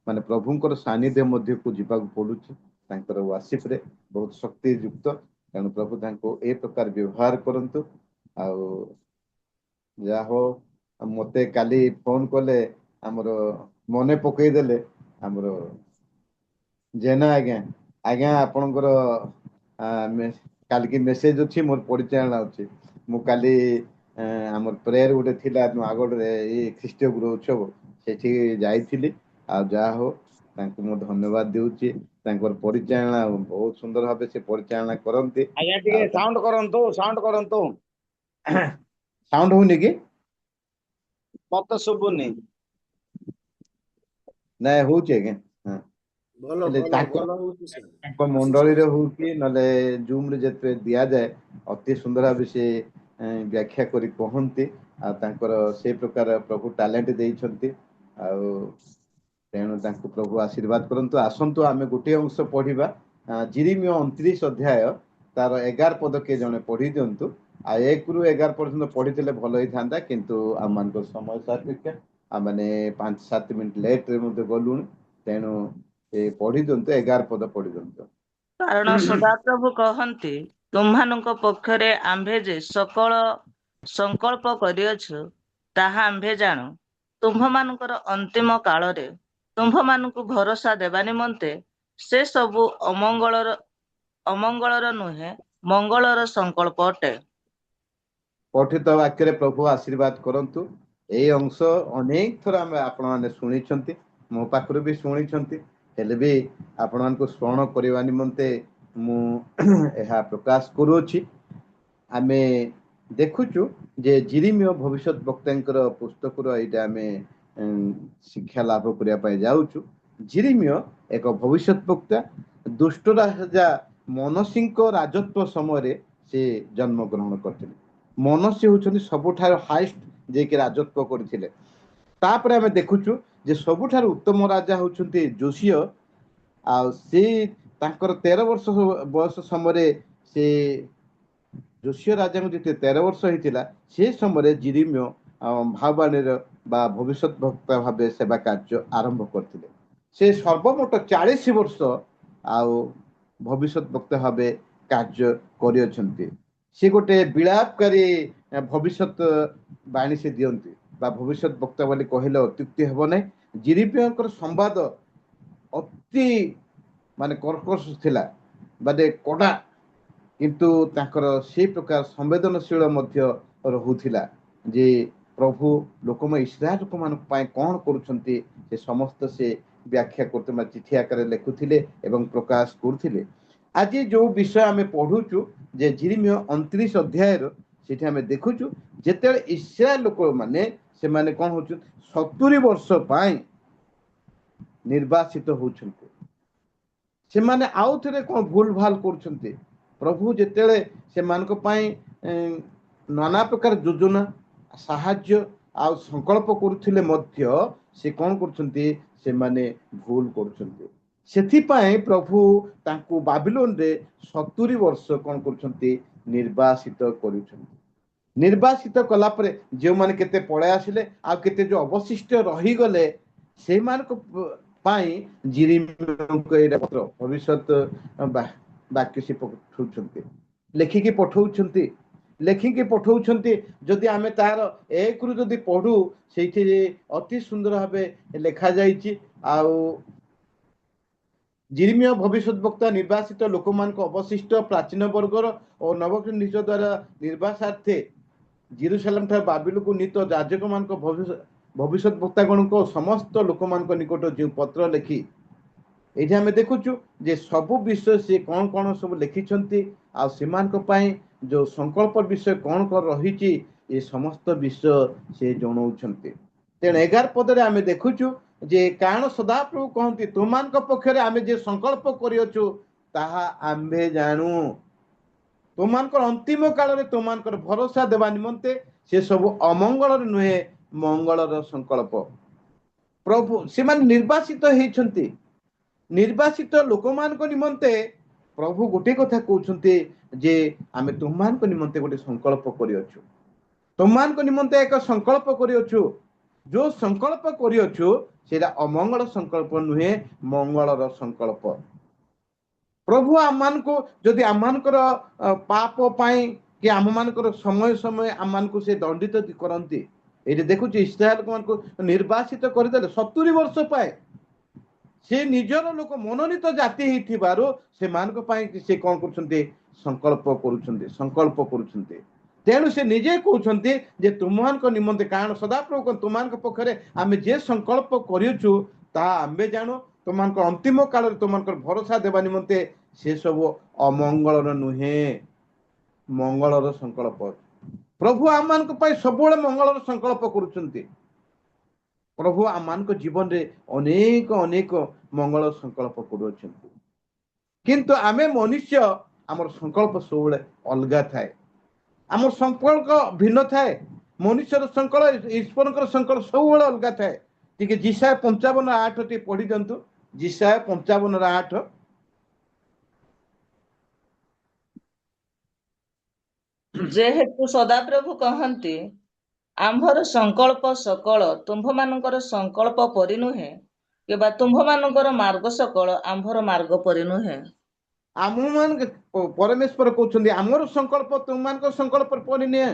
ମାନେ ପ୍ରଭୁଙ୍କର ସାନ୍ନିଧ୍ୟ ମଧ୍ୟକୁ ଯିବାକୁ ପଡୁଛି। ତାଙ୍କର ୱାର୍ସିପ ରେ ବହୁତ ଶକ୍ତି ଯୁକ୍ତ। ତେଣୁ ପ୍ରଭୁ ତାଙ୍କୁ ଏ ପ୍ରକାର ବ୍ୟବହାର କରନ୍ତୁ। ଆଉ ଯାହା ହଉ ମତେ କାଲି ଫୋନ କଲେ, ଆମର ମନେ ପକେଇଦେଲେ ଆମର ଜେନା ଆଜ୍ଞା। ଆଜ୍ଞା ଆପଣଙ୍କର କାଲିକି ମେସେଜ ଅଛି, ମୋର ପରିଚାଳନା ଅଛି। ମୁଁ କାଲି ଆମର ପ୍ରେୟର ଗୋଟେ ଥିଲା ନୟାଗଡ଼ରେ, ଏଇ ଖ୍ରୀଷ୍ଟୀୟ ଗୃହ ଉତ୍ସବ, ସେଠି ଯାଇଥିଲି। ଆଉ ଯାହା ହଉ ତାଙ୍କୁ ମୁଁ ଧନ୍ୟବାଦ ଦେଉଛି। ତାଙ୍କର ପରିଚାଳନା ବହୁତ ସୁନ୍ଦର ଭାବେ ସେ ପରିଚାଳନା କରନ୍ତି। ଆଜ୍ଞା ଟିକେ ସାଉଣ୍ଡ କରନ୍ତୁ, ସାଉଣ୍ଡ କରନ୍ତୁ। ସାଉଣ୍ଡ ହଉନି କି? ମତେ ଶୁଭୁନି। ନାଇଁ ହଉଛି ଆଜ୍ଞା। ହଁ ଭଲ ହେଲେ ଭଲ ଭଲ ହଉଛି ସେ। ତାଙ୍କ ମଣ୍ଡଳୀରେ ହଉ କି ନହେଲେ ଜୁମ ରେ ଯେତେ ଦିଆଯାଏ, ଅତି ସୁନ୍ଦର ଭାବେ ସେ ବ୍ୟାଖ୍ୟା କରି କହନ୍ତି। ଆଉ ତାଙ୍କର ସେ ପ୍ରକାର ପ୍ରଭୁ ଟ୍ୟାଲେଣ୍ଟ ଦେଇଛନ୍ତି। ଆଉ ତେଣୁ ତାଙ୍କୁ ପ୍ରଭୁ ଆଶୀର୍ବାଦ କରନ୍ତୁ। ଆସନ୍ତୁ ଆମେ ଗୋଟିଏ ଅଂଶ ପଢିବା, ଯିରିମିୟ 29 ଅଧ୍ୟାୟ ତାର 11 ପଦ କିଏ ଜଣେ ପଢି ଦିଅନ୍ତୁ। ଆଉ 1 ରୁ 11 ପର୍ଯ୍ୟନ୍ତ ପଢିଥିଲେ ଭଲ ହେଇଥାନ୍ତା, କିନ୍ତୁ ଆମମାନଙ୍କର ସମୟ ସାପେକ୍ଷ, ଆମେ 5-7 ମିନିଟ୍ ଲେଟ ରେ ମଧ୍ୟ ଗଲୁଣି। ତେଣୁ ପଢି ଦିଅନ୍ତୁ, 11 ପଦ ପଢି ଦିଅନ୍ତୁ। କାରଣ ସଦାପ୍ରଭୁ କହନ୍ତି, ତୁମ୍ଭମାନଙ୍କ ପକ୍ଷରେ ଆମ୍ଭେ ଯେ ସକଳ ସଂକଳ୍ପ କରିଅଛୁ ତାହା ଆମ୍ଭେ ଜାଣୁ। ତୁମ୍ଭମାନଙ୍କର ଅନ୍ତିମ କାଳରେ ତୁମ୍ଭମାନଙ୍କୁ ଭରସା ଦେବା ନିମନ୍ତେ ସେ ସବୁ ଅମଙ୍ଗଳର ନୁହେଁ, ମଙ୍ଗଳର ସଂକଳ୍ପ ଅଟେ। ପଠିତ ବାକ୍ୟରେ ପ୍ରଭୁ ଆଶୀର୍ବାଦ କରନ୍ତୁ। ଏଇ ଅଂଶ ଅନେକ ଥର ଆମେ ଆପଣମାନେ ଶୁଣିଛନ୍ତି, ମୋ ପାଖରୁ ବି ଶୁଣିଛନ୍ତି। ହେଲେ ବି ଆପଣମାନଙ୍କୁ ସ୍ମରଣ କରିବା ନିମନ୍ତେ ମୁଁ ଏହା ପ୍ରକାଶ କରୁଅଛି। ଆମେ ଦେଖୁଛୁ ଯେ ଯିରିମିୟ ଭବିଷ୍ୟତ ବକ୍ତାଙ୍କର ପୁସ୍ତକରୁ ଏଇଟା ଆମେ ଶିକ୍ଷା ଲାଭ କରିବା ପାଇଁ ଯାଉଛୁ। ଯିରିମିୟ ଏକ ଭବିଷ୍ୟତ ବକ୍ତା। ଦୁଷ୍ଟ ରାଜା ମନସୀଙ୍କ ରାଜତ୍ୱ ସମୟରେ ସେ ଜନ୍ମ ଗ୍ରହଣ କରିଥିଲେ। ମନସୀ ହେଉଛନ୍ତି ସବୁଠାରୁ ହାଇଷ୍ଟ ଯିଏକି ରାଜତ୍ୱ କରିଥିଲେ। ତାପରେ ଆମେ ଦେଖୁଛୁ ଯେ ସବୁଠାରୁ ଉତ୍ତମ ରାଜା ହେଉଛନ୍ତି ଯୋଶିୟ। ଆଉ ସେ ତାଙ୍କର 13 ବର୍ଷ ବୟସ ସମୟରେ ସେ ଯୋଶିୟ ରାଜାଙ୍କୁ ଯେତେ 13 ବର୍ଷ ହେଇଥିଲା ସେ ସମୟରେ ଜିରିମିୟ ଭାବବାଣୀର ବା ଭବିଷ୍ୟତ ବକ୍ତା ଭାବେ ସେବା କାର୍ଯ୍ୟ ଆରମ୍ଭ କରିଥିଲେ। ସେ ସର୍ବମୋଟ 40 ବର୍ଷ ଆଉ ଭବିଷ୍ୟତ ବକ୍ତା ଭାବେ କାର୍ଯ୍ୟ କରିଅଛନ୍ତି। ସେ ଗୋଟେ ବିଳାପକାରୀ ଭବିଷ୍ୟତ ବାଣୀ ସେ ଦିଅନ୍ତି ବା ଭବିଷ୍ୟତ ବକ୍ତା ବୋଲି କହିଲେ ଅତ୍ୟୁକ୍ତି ହେବ ନାହିଁ। ଜିରିମିୟଙ୍କର ସମ୍ବାଦ ଅତି ମାନେ କର୍କଶ ଥିଲା, ମାନେ କଡ଼ା, କିନ୍ତୁ ତାଙ୍କର ସେ ପ୍ରକାର ସମ୍ବେଦନଶୀଳ ମଧ୍ୟ ରହୁଥିଲା ଯେ ପ୍ରଭୁ ଇସ୍ରାଏଲ ଲୋକମାନଙ୍କ ପାଇଁ କ'ଣ କରୁଛନ୍ତି ସେ ସମସ୍ତ ସେ ବ୍ୟାଖ୍ୟା କରୁଥିଲେ, ଚିଠି ଆକାରରେ ଲେଖୁଥିଲେ ଏବଂ ପ୍ରକାଶ କରୁଥିଲେ। ଆଜି ଯେଉଁ ବିଷୟ ଆମେ ପଢୁଛୁ ଯେ ଜିରିମିୟ 29 ଅଧ୍ୟାୟର ସେଠି ଆମେ ଦେଖୁଛୁ ଯେତେବେଳେ ଇସ୍ରାଏଲ ଲୋକମାନେ ସେମାନେ କ'ଣ ହଉଛନ୍ତି 70 ବର୍ଷ ପାଇଁ ନିର୍ବାସିତ ହଉଛନ୍ତି। ସେମାନେ ଆଉ ଥରେ କ'ଣ ଭୁଲ ଭାଲ କରୁଛନ୍ତି। ପ୍ରଭୁ ଯେତେବେଳେ ସେମାନଙ୍କ ପାଇଁ ନାନା ପ୍ରକାର ଯୋଜନା ସାହାଯ୍ୟ ଆଉ ସଂକଳ୍ପ କରୁଥିଲେ ମଧ୍ୟ ସେ କ'ଣ କରୁଛନ୍ତି, ସେମାନେ ଭୁଲ କରୁଛନ୍ତି। ସେଥିପାଇଁ ପ୍ରଭୁ ତାଙ୍କୁ ବାବିଲୋନରେ 70 ବର୍ଷ କ'ଣ କରୁଛନ୍ତି, ନିର୍ବାସିତ କରୁଛନ୍ତି। ନିର୍ବାସିତ କଲା ପରେ ଯେଉଁମାନେ କେତେ ପଳେଇ ଆସିଲେ ଆଉ କେତେ ଯେଉଁ ଅବଶିଷ୍ଟ ରହିଗଲେ ସେଇମାନଙ୍କ ପାଇଁ ଜିରିମିୟଙ୍କ ଏଇଟା ପତ୍ର ଭବିଷ୍ୟତ ବାକ୍ୟ ସେ ପଠଉଛନ୍ତି, ଲେଖିକି ପଠଉଛନ୍ତି। ଯଦି ଆମେ ତାର 1ରୁ ଯଦି ପଢୁ ସେଇଠି ଅତି ସୁନ୍ଦର ଭାବେ ଲେଖାଯାଇଛି। ଆଉ ଜିରିମିୟ ଭବିଷ୍ୟତ ବକ୍ତା ନିର୍ବାସିତ ଲୋକମାନଙ୍କ ଅବଶିଷ୍ଟ ପ୍ରାଚୀନ ବର୍ଗର ଓ ନବନିଜ ଦ୍ୱାରା ନିର୍ବାସାର୍ଥେ ଜେରୁସାଲେମ ଠାରୁ ବାବିଲକୁ ନୀତ ଯାଜକମାନଙ୍କ ଭବିଷ୍ୟତ ବକ୍ତାଗଣଙ୍କ ସମସ୍ତ ଲୋକମାନଙ୍କ ନିକଟ ଯେଉଁ ପତ୍ର ଲେଖି ଏଇଠି ଆମେ ଦେଖୁଛୁ ଯେ ସବୁ ବିଷୟ ସେ କ'ଣ କ'ଣ ସବୁ ଲେଖିଛନ୍ତି ଆଉ ସେମାନଙ୍କ ପାଇଁ ଯେଉଁ ସଂକଳ୍ପ ବିଷୟ କ'ଣ କ'ଣ ରହିଛି ଏ ସମସ୍ତ ବିଷୟ ସେ ଜଣାଉଛନ୍ତି। ତେଣୁ 11 ପଦରେ ଆମେ ଦେଖୁଛୁ ଯେ କାରଣ ସଦାପ୍ରଭୁ କହନ୍ତି ତୁମାନଙ୍କ ପକ୍ଷରେ ଆମେ ଯେ ସଂକଳ୍ପ କରିଅଛୁ ତାହା ଆମ୍ଭେ ଜାଣୁ। ତୁମମାନଙ୍କର ଅନ୍ତିମ କାଳରେ ତୁମମାନଙ୍କର ଭରସା ଦେବା ନିମନ୍ତେ ସେ ସବୁ ଅମଙ୍ଗଳର ନୁହେଁ ମଙ୍ଗଳର ସଂକଳ୍ପ। ପ୍ରଭୁ ସେମାନେ ନିର୍ବାସିତ ହେଇଛନ୍ତି। ନିର୍ବାସିତ ଲୋକମାନଙ୍କ ନିମନ୍ତେ ପ୍ରଭୁ ଗୋଟେ କଥା କହୁଛନ୍ତି ଯେ ଆମେ ତୁମମାନଙ୍କ ନିମନ୍ତେ ଗୋଟେ ସଂକଳ୍ପ କରିଅଛୁ, ତୁମମାନଙ୍କ ନିମନ୍ତେ ଏକ ସଂକଳ୍ପ କରିଅଛୁ। ଯେଉଁ ସଂକଳ୍ପ କରିଅଛୁ ସେଇଟା ଅମଙ୍ଗଳ ସଂକଳ୍ପ ନୁହେଁ ମଙ୍ଗଳର ସଂକଳ୍ପ। ପ୍ରଭୁ ଆମମାନଙ୍କୁ ଯଦି ଆମମାନଙ୍କର ପାପ ପାଇଁ କି ଆମମାନଙ୍କର ସମୟ ଆମମାନଙ୍କୁ ସେ ଦଣ୍ଡିତ କରନ୍ତି। ଏଇଠି ଦେଖୁଛି ଇସ୍ରାଏଲମାନଙ୍କୁ ନିର୍ବାସିତ କରିଦେଲେ 70 ବର୍ଷ ପାଇଁ। ସେ ନିଜର ଲୋକ ମନୋନୀତ ଜାତି ହେଇଥିବାରୁ ସେମାନଙ୍କ ପାଇଁ ସେ କ'ଣ କରୁଛନ୍ତି, ସଂକଳ୍ପ କରୁଛନ୍ତି। ତେଣୁ ସେ ନିଜେ କହୁଛନ୍ତି ଯେ ତୁମମାନଙ୍କ ନିମନ୍ତେ କାରଣ ସଦାପ୍ରଭୁ ତୁମମାନଙ୍କ ପକ୍ଷରେ ଆମେ ଯେ ସଂକଳ୍ପ କରିଅଛୁ ତାହା ଆମ୍ଭେ ଜାଣୁ। ତୁମମାନଙ୍କ ଅନ୍ତିମ କାଳରେ ତୁମମାନଙ୍କର ଭରସା ଦେବା ନିମନ୍ତେ ସେ ସବୁ ଅମଙ୍ଗଳର ନୁହେଁ ମଙ୍ଗଳର ସଂକଳ୍ପ। ପ୍ରଭୁ ଆମମାନଙ୍କ ପାଇଁ ସବୁବେଳେ ମଙ୍ଗଳର ସଂକଳ୍ପ କରୁଛନ୍ତି। ପ୍ରଭୁ ଆମମାନଙ୍କ ଜୀବନରେ ଅନେକ ମଙ୍ଗଳ ସଂକଳ୍ପ କରୁଅଛନ୍ତି। କିନ୍ତୁ ଆମେ ମନୁଷ୍ୟ ଆମର ସଂକଳ୍ପ ସବୁବେଳେ ଅଲଗା ଥାଏ, ଆମର ସଂକଳ୍ପ ଭିନ୍ନ ଥାଏ। ମନୁଷ୍ୟର ସଂକଳ୍ପ ଈଶ୍ୱରଙ୍କର ସଂକଳ୍ପ ସବୁବେଳେ ଅଲଗା ଥାଏ। ଟିକେ ଜିସାୟ 55:8 ଟିକେ ପଢି ଦିଅନ୍ତୁ। ଜିସାୟ 55:8। ଯେହେତୁ ସଦାପ୍ରଭୁ କହନ୍ତି ଆମ୍ଭର ସଂକଳ୍ପ ସକଳ ତୁମ୍ଭମାନଙ୍କର ସଂକଳ୍ପ ପରି ନୁହେଁ, କିମ୍ବା ତୁମ୍ଭମାନଙ୍କର ମାର୍ଗ ସକଳ ଆମ୍ଭର ମାର୍ଗ ପରି ନୁହେଁ। ଆମମାନଙ୍କ ପରମେଶ୍ୱର କହୁଛନ୍ତି ଆମର ସଂକଳ୍ପ ତୁମମାନଙ୍କ ସଂକଳ୍ପ ପରି ନୁହେଁ।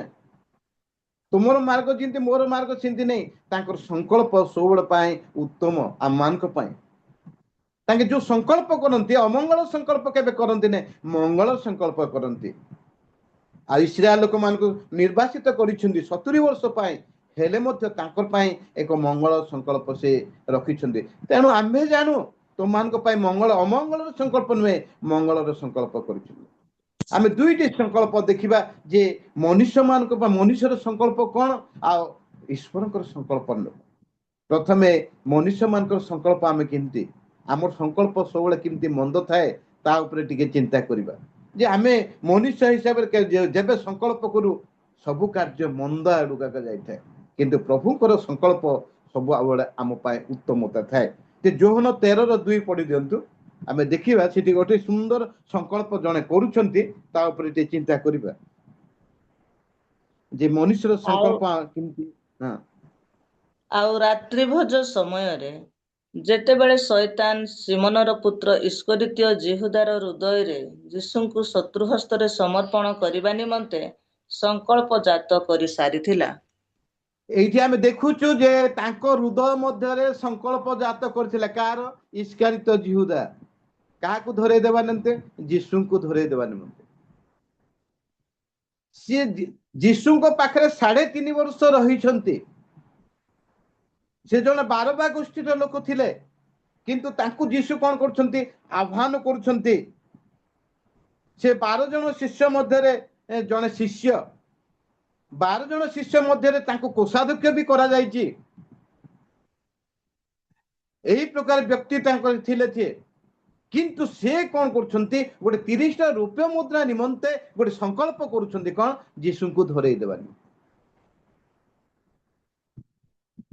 ତୁମର ମାର୍ଗ ଯେମିତି ମୋର ମାର୍ଗ ସେମିତି ନାହିଁ। ତାଙ୍କର ସଂକଳ୍ପ ସବୁବେଳେ ପାଇଁ ଉତ୍ତମ ଆମମାନଙ୍କ ପାଇଁ। ତାଙ୍କେ ଯୋଉ ସଂକଳ୍ପ କରନ୍ତି ଅମଙ୍ଗଳ ସଂକଳ୍ପ କେବେ କରନ୍ତି ନାହିଁ, ମଙ୍ଗଳ ସଂକଳ୍ପ କରନ୍ତି। ଆଉ ଇସ୍ରାଏଲ ଲୋକମାନଙ୍କୁ ନିର୍ବାସିତ କରିଛନ୍ତି 70 ବର୍ଷ ପାଇଁ, ହେଲେ ମଧ୍ୟ ତାଙ୍କର ପାଇଁ ଏକ ମଙ୍ଗଳ ସଂକଳ୍ପ ସେ ରଖିଛନ୍ତି। ତେଣୁ ଆମ୍ଭେ ଜାଣୁ ତୁମମାନଙ୍କ ପାଇଁ ଅମଙ୍ଗଳର ସଂକଳ୍ପ ନୁହେଁ ମଙ୍ଗଳର ସଂକଳ୍ପ କରିଛନ୍ତି। ଆମେ ଦୁଇଟି ସଂକଳ୍ପ ଦେଖିବା ଯେ ମନୁଷ୍ୟମାନଙ୍କ ପାଇଁ ମନୁଷ୍ୟର ସଂକଳ୍ପ କ'ଣ ଆଉ ଈଶ୍ୱରଙ୍କର ସଂକଳ୍ପ କ'ଣ। ପ୍ରଥମେ ମନୁଷ୍ୟମାନଙ୍କର ସଂକଳ୍ପ ଆମେ କେମିତି, ଆମର ସଂକଳ୍ପ ସବୁବେଳେ କେମିତି ମନ୍ଦ ଥାଏ ତା ଉପରେ ଟିକେ ଚିନ୍ତା କରିବା। ଯେ ଆମେ ମନୁଷ୍ୟ ହିସାବରେ ଯେବେ ସଂକଳ୍ପ କରୁ ସବୁ କାର୍ଯ୍ୟ ମନ୍ଦ ଆଡ଼କୁ ଯାଇଥାଏ, କିନ୍ତୁ ପ୍ରଭୁଙ୍କର ସଂକଳ୍ପ ସବୁବେଳେ ଆମ ପାଇଁ ଉତ୍ତମତା ଥାଏ। ଯେ ଯୋହନ 13:2 ପଢି ଦିଅନ୍ତୁ, ଆମେ ଦେଖିବା ସେଠି ଗୋଟେ ସୁନ୍ଦର ସଂକଳ୍ପ ଜଣେ କରୁଛନ୍ତି, ତା ଉପରେ ଟିକେ ଚିନ୍ତା କରିବା ଯେ ମନୁଷ୍ୟର ଆଉ ସଂକଳ୍ପ କେମିତି। ହଁ, ଆଉ ରାତ୍ରି ଭୋଜ ସମୟରେ ଯେତେବେଳେ ଶୈତାନ ସିମୋନର ପୁତ୍ର ଇସ୍କରିତୀୟ ଜିହୁଦାର ହୃଦୟରେ ଯୀଶୁଙ୍କୁ ଶତ୍ରୁ ହସ୍ତରେ ସମର୍ପଣ କରିବା ନିମନ୍ତେ ସଂକଳ୍ପ ଜାତ କରି ସାରିଥିଲା। ଏଇଠି ଆମେ ଦେଖୁଛୁ ଯେ ତାଙ୍କ ହୃଦୟ ମଧ୍ୟରେ ସଂକଳ୍ପ ଜାତ କରିଥିଲା। କାହାର? ଇସ୍କାରିତ ଜିହୁଦା। କାହାକୁ ଧରେଇ ଦେବା ନିମନ୍ତେ? ଯୀଶୁଙ୍କୁ ଧରେଇ ଦେବା ନିମନ୍ତେ। ସିଏ ଯୀଶୁଙ୍କ ପାଖରେ 3.5 ବର୍ଷ ରହିଛନ୍ତି। ସେ ଜଣେ ବାରବା ଗୋଷ୍ଠୀର ଲୋକ ଥିଲେ, କିନ୍ତୁ ତାଙ୍କୁ ଯୀଶୁ କଣ କରୁଛନ୍ତି? ଆହ୍ୱାନ କରୁଛନ୍ତି। ସେ 12 ଜଣ ଶିଷ୍ୟ ମଧ୍ୟରେ ଜଣେ ଶିଷ୍ୟ, 12 ଜଣ ଶିଷ୍ୟ ମଧ୍ୟରେ ତାଙ୍କୁ କୋଷାଧ୍ୟକ୍ଷ ବି କରାଯାଇଛି। ଏହି ପ୍ରକାର ବ୍ୟକ୍ତି ତାଙ୍କର ଥିଲେ ସିଏ। କିନ୍ତୁ ସେ କଣ କରୁଛନ୍ତି? ଗୋଟେ 30ଟା ରୌପ୍ୟ ମୁଦ୍ରା ନିମନ୍ତେ ଗୋଟେ ସଂକଳ୍ପ କରୁଛନ୍ତି। କଣ? ଯୀଶୁଙ୍କୁ ଧରେଇ ଦେବାନି।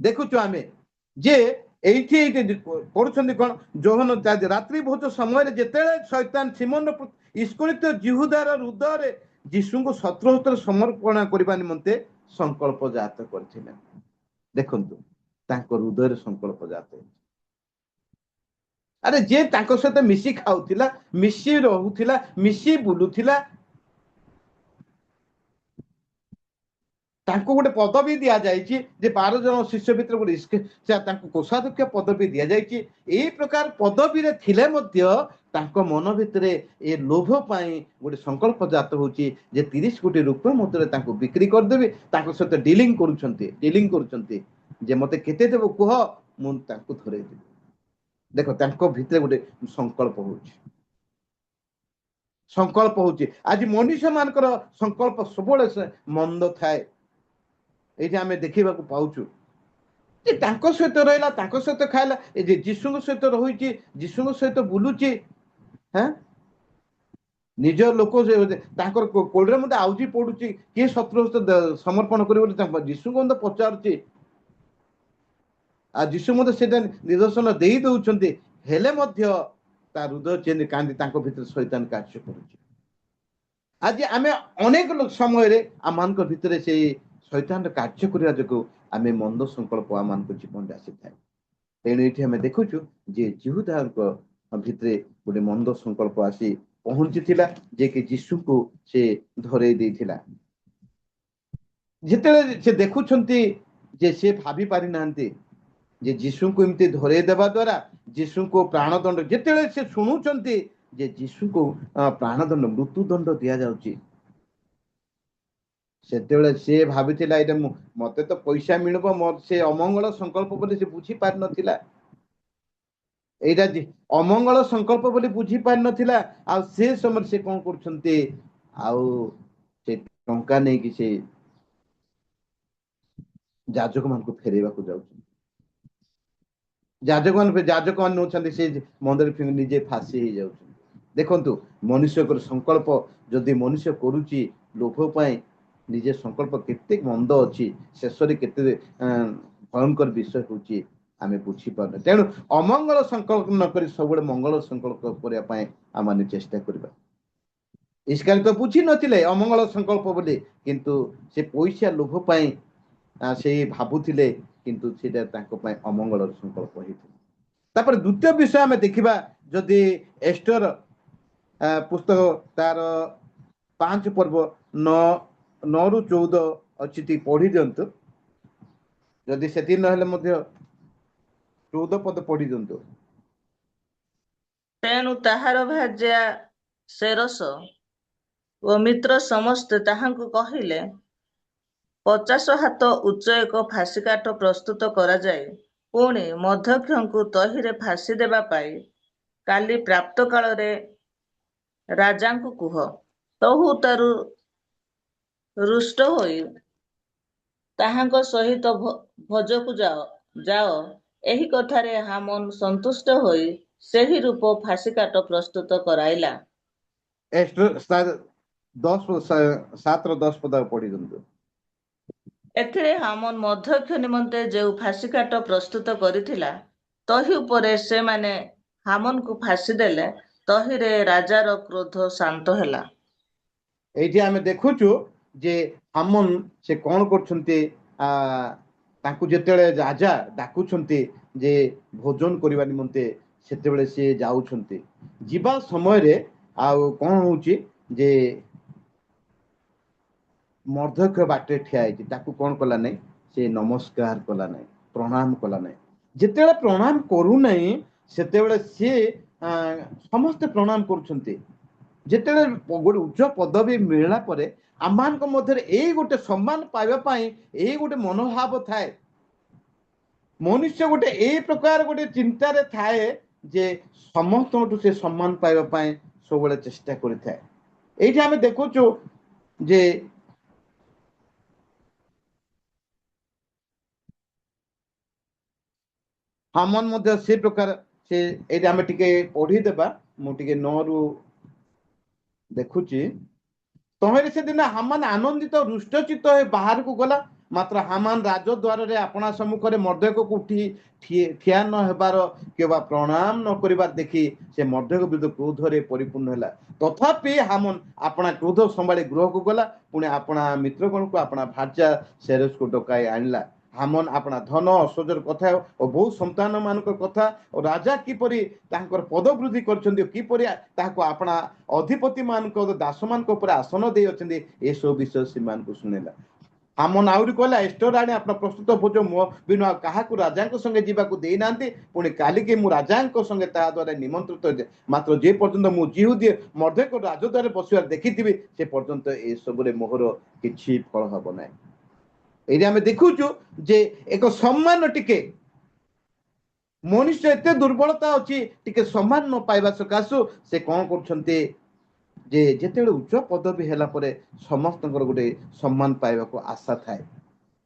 ଦେଖୁଛୁ ଆମେ ଯେ ଏଇଠି କରୁଛନ୍ତି କଣ? ଯୋହନ ରାତ୍ରି ଭୋଜ ସମୟରେ ଯେତେବେଳେ ଶୈତାନ ସିମୋନ ଇସ୍କରିତୀୟ ଜିହୁଦାର ହୃଦୟରେ ଯୀଶୁଙ୍କୁ ଶତ୍ରୁ ହସ୍ତରେ ସମର୍ପଣ କରିବା ନିମନ୍ତେ ସଂକଳ୍ପ ଜାତ କରିଥିଲେ। ଦେଖନ୍ତୁ ତାଙ୍କ ହୃଦୟରେ ସଂକଳ୍ପ ଜାତ ହେଇଛି। ଆରେ ଯେ ତାଙ୍କ ସହିତ ମିଶି ଖାଉଥିଲା, ମିଶି ରହୁଥିଲା, ମିଶି ବୁଲୁଥିଲା, ତାଙ୍କୁ ଗୋଟେ ପଦବୀ ଦିଆଯାଇଛି ଯେ 12 ଜଣ ଶିଷ୍ୟ ଭିତରେ ଗୋଟେ ତାଙ୍କୁ କୋଷାଧ୍ୟକ୍ଷ ପଦବୀ ଦିଆଯାଇଛି। ଏଇ ପ୍ରକାର ପଦବୀରେ ଥିଲେ ମଧ୍ୟ ତାଙ୍କ ମନ ଭିତରେ ଏ ଲୋଭ ପାଇଁ ଗୋଟେ ସଂକଳ୍ପ ଜାତ ହଉଛି ଯେ 30 କୋଟି ରୂପେ ମଧ୍ୟରେ ତାଙ୍କୁ ବିକ୍ରି କରିଦେବି। ତାଙ୍କ ସହିତ ଡିଲିଂ କରୁଛନ୍ତି ଯେ ମତେ କେତେ ଦେବ କୁହ, ମୁଁ ତାଙ୍କୁ ଧରେଇଦେବି। ଦେଖ ତାଙ୍କ ଭିତରେ ଗୋଟେ ସଂକଳ୍ପ ହଉଛି। ଆଜି ମନୁଷ୍ୟ ମାନଙ୍କର ସଂକଳ୍ପ ସବୁବେଳେ ମନ୍ଦ ଥାଏ। ଏଇଠି ଆମେ ଦେଖିବାକୁ ପାଉଛୁ ଯେ ତାଙ୍କ ସହିତ ରହିଲା, ତାଙ୍କ ସହିତ ଖାଇଲା, ଏ ଯେ ଯୀଶୁଙ୍କ ସହିତ ରହୁଛି, ଯୀଶୁଙ୍କ ସହିତ ବୁଲୁଛି। ହଁ, ନିଜ ଲୋକ ତାଙ୍କର କୋଳରେ ମଧ୍ୟ ଆଉଜି ପଡୁଛି, କିଏ ଶତ୍ରୁ ସମର୍ପଣ କରିବ ବୋଲି ଯୀଶୁଙ୍କୁ ମଧ୍ୟ ପଚାରୁଛି। ଆଉ ଯୀଶୁ ମଧ୍ୟ ସେଇଟା ନିଦର୍ଶନ ଦେଇ ଦଉଛନ୍ତି। ହେଲେ ମଧ୍ୟ ତା ହୃଦୟ ଚେନି କାନ୍ଦି ତାଙ୍କ ଭିତରେ ଶୈତାନ କାର୍ଯ୍ୟ କରୁଛି। ଆଜି ଆମେ ଅନେକ ସମୟରେ ଆମମାନଙ୍କ ଭିତରେ ସେଇ ଶୈତାନର କାର୍ଯ୍ୟ କରିବା ଯୋଗୁଁ ଆମେ ମନ୍ଦ ସଂକଳ୍ପ ଆମମାନଙ୍କ ଜୀବନରେ ଆସିଥାଏ। ତେଣୁ ଏଇଠି ଆମେ ଦେଖୁଛୁ ଯେ ଜିହୁଦାଙ୍କ ଭିତରେ ଗୋଟେ ମନ୍ଦ ସଂକଳ୍ପ ଆସି ପହଞ୍ଚିଥିଲା, ଯେ କି ଯୀଶୁଙ୍କୁ ସେ ଧରେଇ ଦେଇଥିଲା। ଯେତେବେଳେ ସେ ଦେଖୁଛନ୍ତି ଯେ ସେ ଭାବି ପାରିନାହାନ୍ତି ଯେ ଯୀଶୁଙ୍କୁ ଏମିତି ଧରେଇ ଦେବା ଦ୍ୱାରା ଯୀଶୁଙ୍କୁ ପ୍ରାଣଦଣ୍ଡ, ଯେତେବେଳେ ସେ ଶୁଣୁଛନ୍ତି ଯେ ଯୀଶୁଙ୍କୁ ପ୍ରାଣଦଣ୍ଡ, ମୃତ୍ୟୁଦଣ୍ଡ ଦିଆଯାଉଛି, ସେତେବେଳେ ସେ ଭାବିଥିଲା ଏଇଟା ମତେ ତ ପଇସା ମିଳିବ, ମୋର ସେ ଅମଙ୍ଗଳ ସଂକଳ୍ପ ବୋଲି ସେ ବୁଝି ପାରିନଥିଲା। ଏଇଟା ଅମଙ୍ଗଳ ସଂକଳ୍ପ ବୋଲି ବୁଝି ପାରିନଥିଲା। ଆଉ ସେ ସମୟରେ ସେ କଣ କରୁଛନ୍ତି? ଆଉ ସେ ଟଙ୍କା ନେଇକି ସେ ଯାଜକ ମାନଙ୍କୁ ଫେରେଇବାକୁ ଯାଉଛନ୍ତି। ଯାଜକମାନେ ନେଉଛନ୍ତି, ସେ ମନ୍ଦିର ନିଜେ ଫାଶୀ ହେଇଯାଉଛନ୍ତି। ଦେଖନ୍ତୁ ମନୁଷ୍ୟଙ୍କର ସଂକଳ୍ପ ଯଦି ମନୁଷ୍ୟ କରୁଛି ଲୋଭ ପାଇଁ, ନିଜେ ସଂକଳ୍ପ କେତେ ମନ୍ଦ ଅଛି, ଶେଷରେ କେତେ ଭୟଙ୍କର ବିଷୟ ହଉଛି ଆମେ ବୁଝିପାରୁନେ। ତେଣୁ ଅମଙ୍ଗଳ ସଂକଳ୍ପ ନ କରି ସବୁବେଳେ ମଙ୍ଗଳ ସଂକଳ୍ପ କରିବା ପାଇଁ ଆମେ ଚେଷ୍ଟା କରିବା। ଇସ୍କାରିତ ବୁଝି ନଥିଲେ ଅମଙ୍ଗଳ ସଂକଳ୍ପ ବୋଲି, କିନ୍ତୁ ସେ ପଇସା ଲୋଭ ପାଇଁ ସେଇ ଭାବୁଥିଲେ, କିନ୍ତୁ ସେଇଟା ତାଙ୍କ ପାଇଁ ଅମଙ୍ଗଳର ସଂକଳ୍ପ ହେଇଥିଲା। ତାପରେ ଦ୍ୱିତୀୟ ବିଷୟ ଆମେ ଦେଖିବା, ଯଦି ଏଷ୍ଟର ପୁସ୍ତକ ତାର 5 ପର୍ବ 9ରୁ 14 ଅଛି, ଟିକେ ପଢି ଦିଅନ୍ତୁ। ଯଦି ସେତିକି ନହେଲେ ମଧ୍ୟ 14 ପଦ ପଢି ଦିଅନ୍ତୁ। ତେଣୁ ତାହାର ଭାର୍ଯ୍ୟା ସେରସ ଓ ମିତ୍ର ସମସ୍ତେ ତାହାଙ୍କୁ କହିଲେ, 50 ହାତ ଉଚ୍ଚ ଏକ ଫାଶୀ କାଠ ପ୍ରସ୍ତୁତ କରାଯାଏ, ପୁଣି ମଧ୍ୟକ୍ଷଙ୍କୁ ତହିରେ ଫାଶୀ ଦେବା ପାଇଁ କାଲି ପ୍ରାପ୍ତ କାଳରେ ରାଜାଙ୍କୁ କୁହ। ତହୁ ତାରୁ ରୁଷ୍ଟ ହୋଇ ତାହାଙ୍କ ସହିତ ଭୋଜକୁ ଯାଅ। ଏହି କଥାରେ ହାମନ ସନ୍ତୁଷ୍ଟ ହୋଇ ସେହି ରୂପ ଫାଶୀ କାଠ ପ୍ରସ୍ତୁତ କରାଇଲା। ଏଷ୍ଟର 7ର 10 ପଦ ପଢି ଦିଅନ୍ତୁ। ଏଥିରେ ହାମନ୍ ମଧ୍ୟକ୍ଷ ନିମନ୍ତେ ଯେଉଁ ଫାଶୀ କାଠ ପ୍ରସ୍ତୁତ କରିଥିଲା, ତହି ଉପରେ ସେମାନେ ହାମନକୁ ଫାଶୀ ଦେଲେ। ତହିରେ ରାଜାର କ୍ରୋଧ ଶାନ୍ତ ହେଲା। এইଠି ଆମେ ଦେଖୁଛୁ ଯେ ହାମନ୍ ସେ କଣ କରୁଛନ୍ତି, ତାଙ୍କୁ ଯେତେବେଳେ ରାଜା ଡାକୁଛନ୍ତି ଯେ ଭୋଜନ କରିବା ନିମନ୍ତେ, ସେତେବେଳେ ସେ ଯାଉଛନ୍ତି। ଯିବା ସମୟରେ ଆଉ କଣ ହଉଛି ଯେ ମର୍ଦ୍ଦକ୍ଷ ବାଟରେ ଠିଆ ହେଇଛି, ତାକୁ କଣ କଲା ନାହିଁ, ସେ ନମସ୍କାର କଲା ନାହିଁ, ପ୍ରଣାମ କଲା ନାହିଁ। ଯେତେବେଳେ ପ୍ରଣାମ କରୁନାହିଁ, ସେତେବେଳେ ସିଏ ସମସ୍ତେ ପ୍ରଣାମ କରୁଛନ୍ତି। ଯେତେବେଳେ ଗୋଟେ ଉଚ୍ଚ ପଦବୀ ମିଳିଲା ପରେ ଆମମାନଙ୍କ ମଧ୍ୟରେ ଏଇ ଗୋଟେ ସମ୍ମାନ ପାଇବା ପାଇଁ ଏଇ ଗୋଟେ ମନୋଭାବ ଥାଏ। ମନୁଷ୍ୟ ଗୋଟେ ଏଇ ପ୍ରକାର ଗୋଟେ ଚିନ୍ତାରେ ଥାଏ ଯେ ସମସ୍ତଙ୍କଠୁ ସେ ସମ୍ମାନ ପାଇବା ପାଇଁ ସବୁବେଳେ ଚେଷ୍ଟା କରିଥାଏ। ଏଇଠି ଆମେ ଦେଖୁଛୁ ଯେ ହାମନ୍ ମଧ୍ୟ ସେ ପ୍ରକାର, ସେ ଏଇଟା ଆମେ ଟିକେ ପଢିଦେବା। ମୁଁ ଟିକେ 9ରୁ ଦେଖୁଛି। ତହିଁରେ ସେଦିନ ହାମାନ ଆନନ୍ଦିତ ହୃଷ୍ଟଚିତ୍ତ ହୋଇ ବାହାରକୁ ଗଲା। ମାତ୍ର ହାମାନ ରାଜଦ୍ୱାରରେ ଆପଣା ସମ୍ମୁଖରେ ମର୍ଦ୍ଦକ୍ୟକୁ ଉଠି ଠିଆ ନ ହେବାର କିମ୍ବା ପ୍ରଣାମ ନ କରିବାର ଦେଖି ସେ ମର୍ଦ୍ଦକ୍ୟ ବିରୁଦ୍ଧ କ୍ରୋଧରେ ପରିପୂର୍ଣ୍ଣ ହେଲା। ତଥାପି ହାମନ୍ ଆପଣା କ୍ରୋଧ ସମ୍ଭାଳି ଗୃହକୁ ଗଲା। ପୁଣି ଆପଣା ମିତ୍ରଗଣକୁ ଆପଣା ଭାର୍ଯ୍ୟା ସେରେସକୁ ଡକାଇ ଆଣିଲା। ହାମନ୍ ଆପଣା ଧନ ଐଶ୍ୱର୍ଯ୍ୟର କଥା ଓ ବହୁ ସନ୍ତାନ ମାନଙ୍କର କଥା ଓ ରାଜା କିପରି ତାଙ୍କର ପଦ ବୃଦ୍ଧି କରିଛନ୍ତି, କିପରି ତାହାକୁ ଆପଣା ଅଧିପତି ମାନଙ୍କ ଦାସମାନଙ୍କ ଉପରେ ଆସନ ଦେଇ ଅଛନ୍ତି, ଏସବୁ ବିଷୟ ସେମାନଙ୍କୁ ଶୁଣିଲା। ହାମନ୍ ଆହୁରି କହିଲା, ଏଷ୍ଟର ରାଣୀ ଆପଣ ପ୍ରସ୍ତୁତ ଭୋଜ ମୋ ବିନା କାହାକୁ ରାଜାଙ୍କ ସଙ୍ଗେ ଯିବାକୁ ଦେଇନାହାନ୍ତି। ପୁଣି କାଲିକି ମୁଁ ରାଜାଙ୍କ ସଙ୍ଗେ ତାହା ଦ୍ୱାରା ନିମନ୍ତ୍ରିତ, ମାତ୍ର ଯେ ପର୍ଯ୍ୟନ୍ତ ମୁଁ ଜିହୁଦୀ ମର୍ଦ୍ଦକ୍ୟ ରାଜଦ୍ୱାରରେ ବସିବାର ଦେଖିଥିବି, ସେ ପର୍ଯ୍ୟନ୍ତ ଏସବୁରେ ମୋହର କିଛି ଫଳ ହବ ନାହିଁ। ଏଇଠି ଆମେ ଦେଖୁଛୁ ଯେ ଏକ ସମ୍ମାନ, ଟିକେ ମନୁଷ୍ୟ ଏତେ ଦୁର୍ବଳତା ଅଛି, ଟିକେ ସମ୍ମାନ ନ ପାଇବା ସକାଶୁ ସେ କଣ କରୁଛନ୍ତି ଯେ ଯେତେବେଳେ ଉଚ୍ଚ ପଦବୀ ହେଲା ପରେ ସମସ୍ତଙ୍କର ଗୋଟେ ସମ୍ମାନ ପାଇବାକୁ ଆଶା ଥାଏ।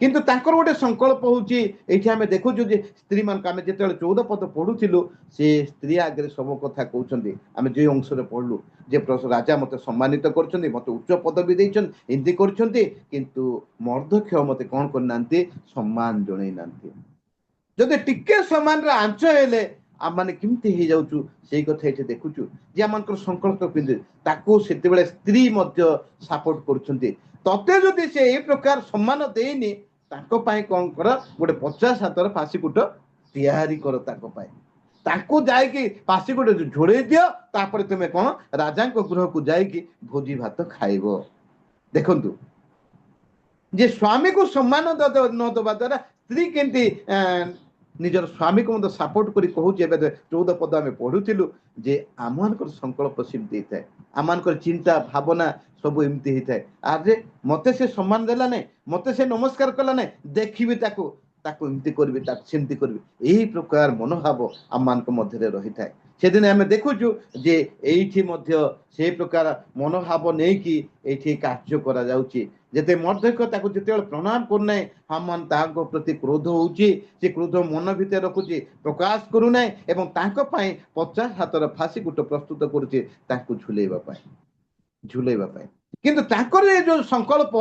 କିନ୍ତୁ ତାଙ୍କର ଗୋଟେ ସଂକଳ୍ପ ହଉଛି, ଏଇଠି ଆମେ ଦେଖୁଛୁ ଯେ ସ୍ତ୍ରୀ ମାନଙ୍କୁ, ଆମେ ଯେତେବେଳେ 14 ପଦ ପଢୁଥିଲୁ, ସେ ସ୍ତ୍ରୀ ଆଗରେ ସବୁ କଥା କହୁଛନ୍ତି। ଆମେ ଯେ ଅଂଶରେ ପଢିଲୁ ଯେ ରାଜା ମତେ ସମ୍ମାନିତ କରୁଛନ୍ତି, ମତେ ଉଚ୍ଚ ପଦବୀ ଦେଇଛନ୍ତି, ଏମିତି କରୁଛନ୍ତି, କିନ୍ତୁ ମର୍ଦ୍ଦକ୍ଷ ମତେ କଣ କରିନାହାନ୍ତି, ସମ୍ମାନ ଜଣେଇ ନାହାନ୍ତି। ଯଦି ଟିକେ ସମ୍ମାନର ଆଞ୍ଚ ହେଲେ ଆମମାନେ କେମିତି ହେଇଯାଉଛୁ, ସେଇ କଥା ଏଠି ଦେଖୁଛୁ ଯେ ଆମମାନଙ୍କର ସଂକଳ୍ପ ପିନ୍ଧୁ, ତାକୁ ସେତେବେଳେ ସ୍ତ୍ରୀ ମଧ୍ୟ ସାପୋର୍ଟ କରୁଛନ୍ତି। ତତେ ଯଦି ସେ ଏଇ ପ୍ରକାର ସମ୍ମାନ ଦେଇନି, ତାଙ୍କ ପାଇଁ କଣ କର, ଗୋଟେ 50 ହାତର ଫାଶୀ କୁଟ ତିଆରି କର ତାଙ୍କ ପାଇଁ। ତାଙ୍କୁ ଯାଇକି ଫାଶୀ କୁଟ ଝୁଳେଇ ଦିଅ, ତାପରେ ତୁମେ କଣ ରାଜାଙ୍କ ଗୃହକୁ ଯାଇକି ଭୋଜି ଭାତ ଖାଇବ। ଦେଖନ୍ତୁ ଯେ ସ୍ୱାମୀକୁ ସମ୍ମାନ ନ ଦେବା ଦ୍ୱାରା ସ୍ତ୍ରୀ କେମିତି ନିଜର ସ୍ୱାମୀକୁ ମଧ୍ୟ ସାପୋର୍ଟ କରି କହୁଛି। ଏବେ 14 ପଦ ଆମେ ପଢୁଥିଲୁ ଯେ ଆମମାନଙ୍କର ସଂକଳ୍ପ ସେମିତି ହେଇଥାଏ, ଆମମାନଙ୍କର ଚିନ୍ତା ଭାବନା ସବୁ ଏମିତି ହେଇଥାଏ। ଆରେ ମତେ ସେ ସମ୍ମାନ ଦେଲା ନାହିଁ, ମତେ ସେ ନମସ୍କାର କଲା ନାହିଁ, ଦେଖିବି ତାକୁ ଏମିତି କରିବି, ତାକୁ ସେମିତି କରିବି, ଏହି ପ୍ରକାର ମନୋଭାବ ଆମମାନଙ୍କ ମଧ୍ୟରେ ରହିଥାଏ। ସେଦିନ ଆମେ ଦେଖୁଛୁ ଯେ ଏଇଠି ମଧ୍ୟ ସେଇ ପ୍ରକାର ମନୋଭାବ ନେଇକି ଏଇଠି କାର୍ଯ୍ୟ କରାଯାଉଛି। ଯେତେ ମର୍ଦ୍ଦକ୍ଷ ତାକୁ ଯେତେବେଳେ ପ୍ରଣାମ କରୁନାହିଁ, ହାମାନ ତାହାଙ୍କ ପ୍ରତି କ୍ରୋଧ ହଉଛି। ସେ କ୍ରୋଧ ମନ ଭିତରେ ରଖୁଛି, ପ୍ରକାଶ କରୁନାହିଁ, ଏବଂ ତାଙ୍କ ପାଇଁ 50 ହାତର ଫାଶୀ କୁଟ ପ୍ରସ୍ତୁତ କରୁଛି ତାଙ୍କୁ ଝୁଲେଇବା ପାଇଁ। କିନ୍ତୁ ତାଙ୍କର ଏ ଯୋଉ ସଂକଳ୍ପ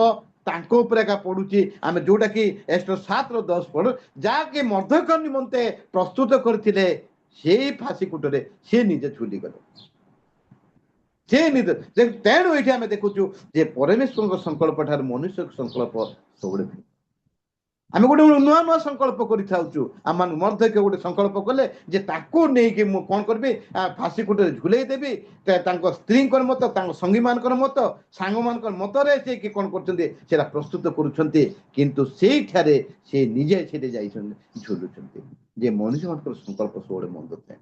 ତାଙ୍କ ଉପରେ ଏକା ପଡୁଛି। ଆମେ ଯୋଉଟା କି ଏଷ୍ଟର 7:10 ପଢୁ, ଯାହାକି ମର୍ଦ୍ଦକ୍ଷ ନିମନ୍ତେ ପ୍ରସ୍ତୁତ କରିଥିଲେ, ସେଇ ଫାଶୀ କୁଟରେ ସେ ନିଜେ ଝୁଲିଗଲେ। ତେଣୁ ଏଇଠି ଆମେ ଦେଖୁଛୁ ଯେ ପରମେଶ୍ୱରଙ୍କ ସଂକଳ୍ପ ଠାରୁ ମନୁଷ୍ୟ ସଂକଳ୍ପ ସବୁବେଳେ ଭିନ୍ନ। ଆମେ ଗୋଟେ ନୂଆ ସଂକଳ୍ପ କରିଥାଉଛୁ। ଆମ ମର୍ଦ୍ଦକ୍ଷ ଗୋଟେ ସଂକଳ୍ପ କଲେ ଯେ ତାକୁ ନେଇକି ମୁଁ କଣ କରିବି, ଫାଶୀ କୁଟରେ ଝୁଲେଇ ଦେବି। ତାଙ୍କ ସ୍ତ୍ରୀଙ୍କର ମତ, ତାଙ୍କ ସଙ୍ଗୀ ମାନଙ୍କର ମତ, ସାଙ୍ଗମାନଙ୍କର ମତରେ ସେ କି କଣ କରୁଛନ୍ତି, ସେଟା ପ୍ରସ୍ତୁତ କରୁଛନ୍ତି। କିନ୍ତୁ ସେଇଠାରେ ସେ ନିଜେ ସେଠି ଯାଇଛନ୍ତି ଝୁଲୁଛନ୍ତି। ଯେ ମଣିଷ ମାନଙ୍କର ସଂକଳ୍ପ ସବୁବେଳେ ମନ୍ଦ ଥାଏ।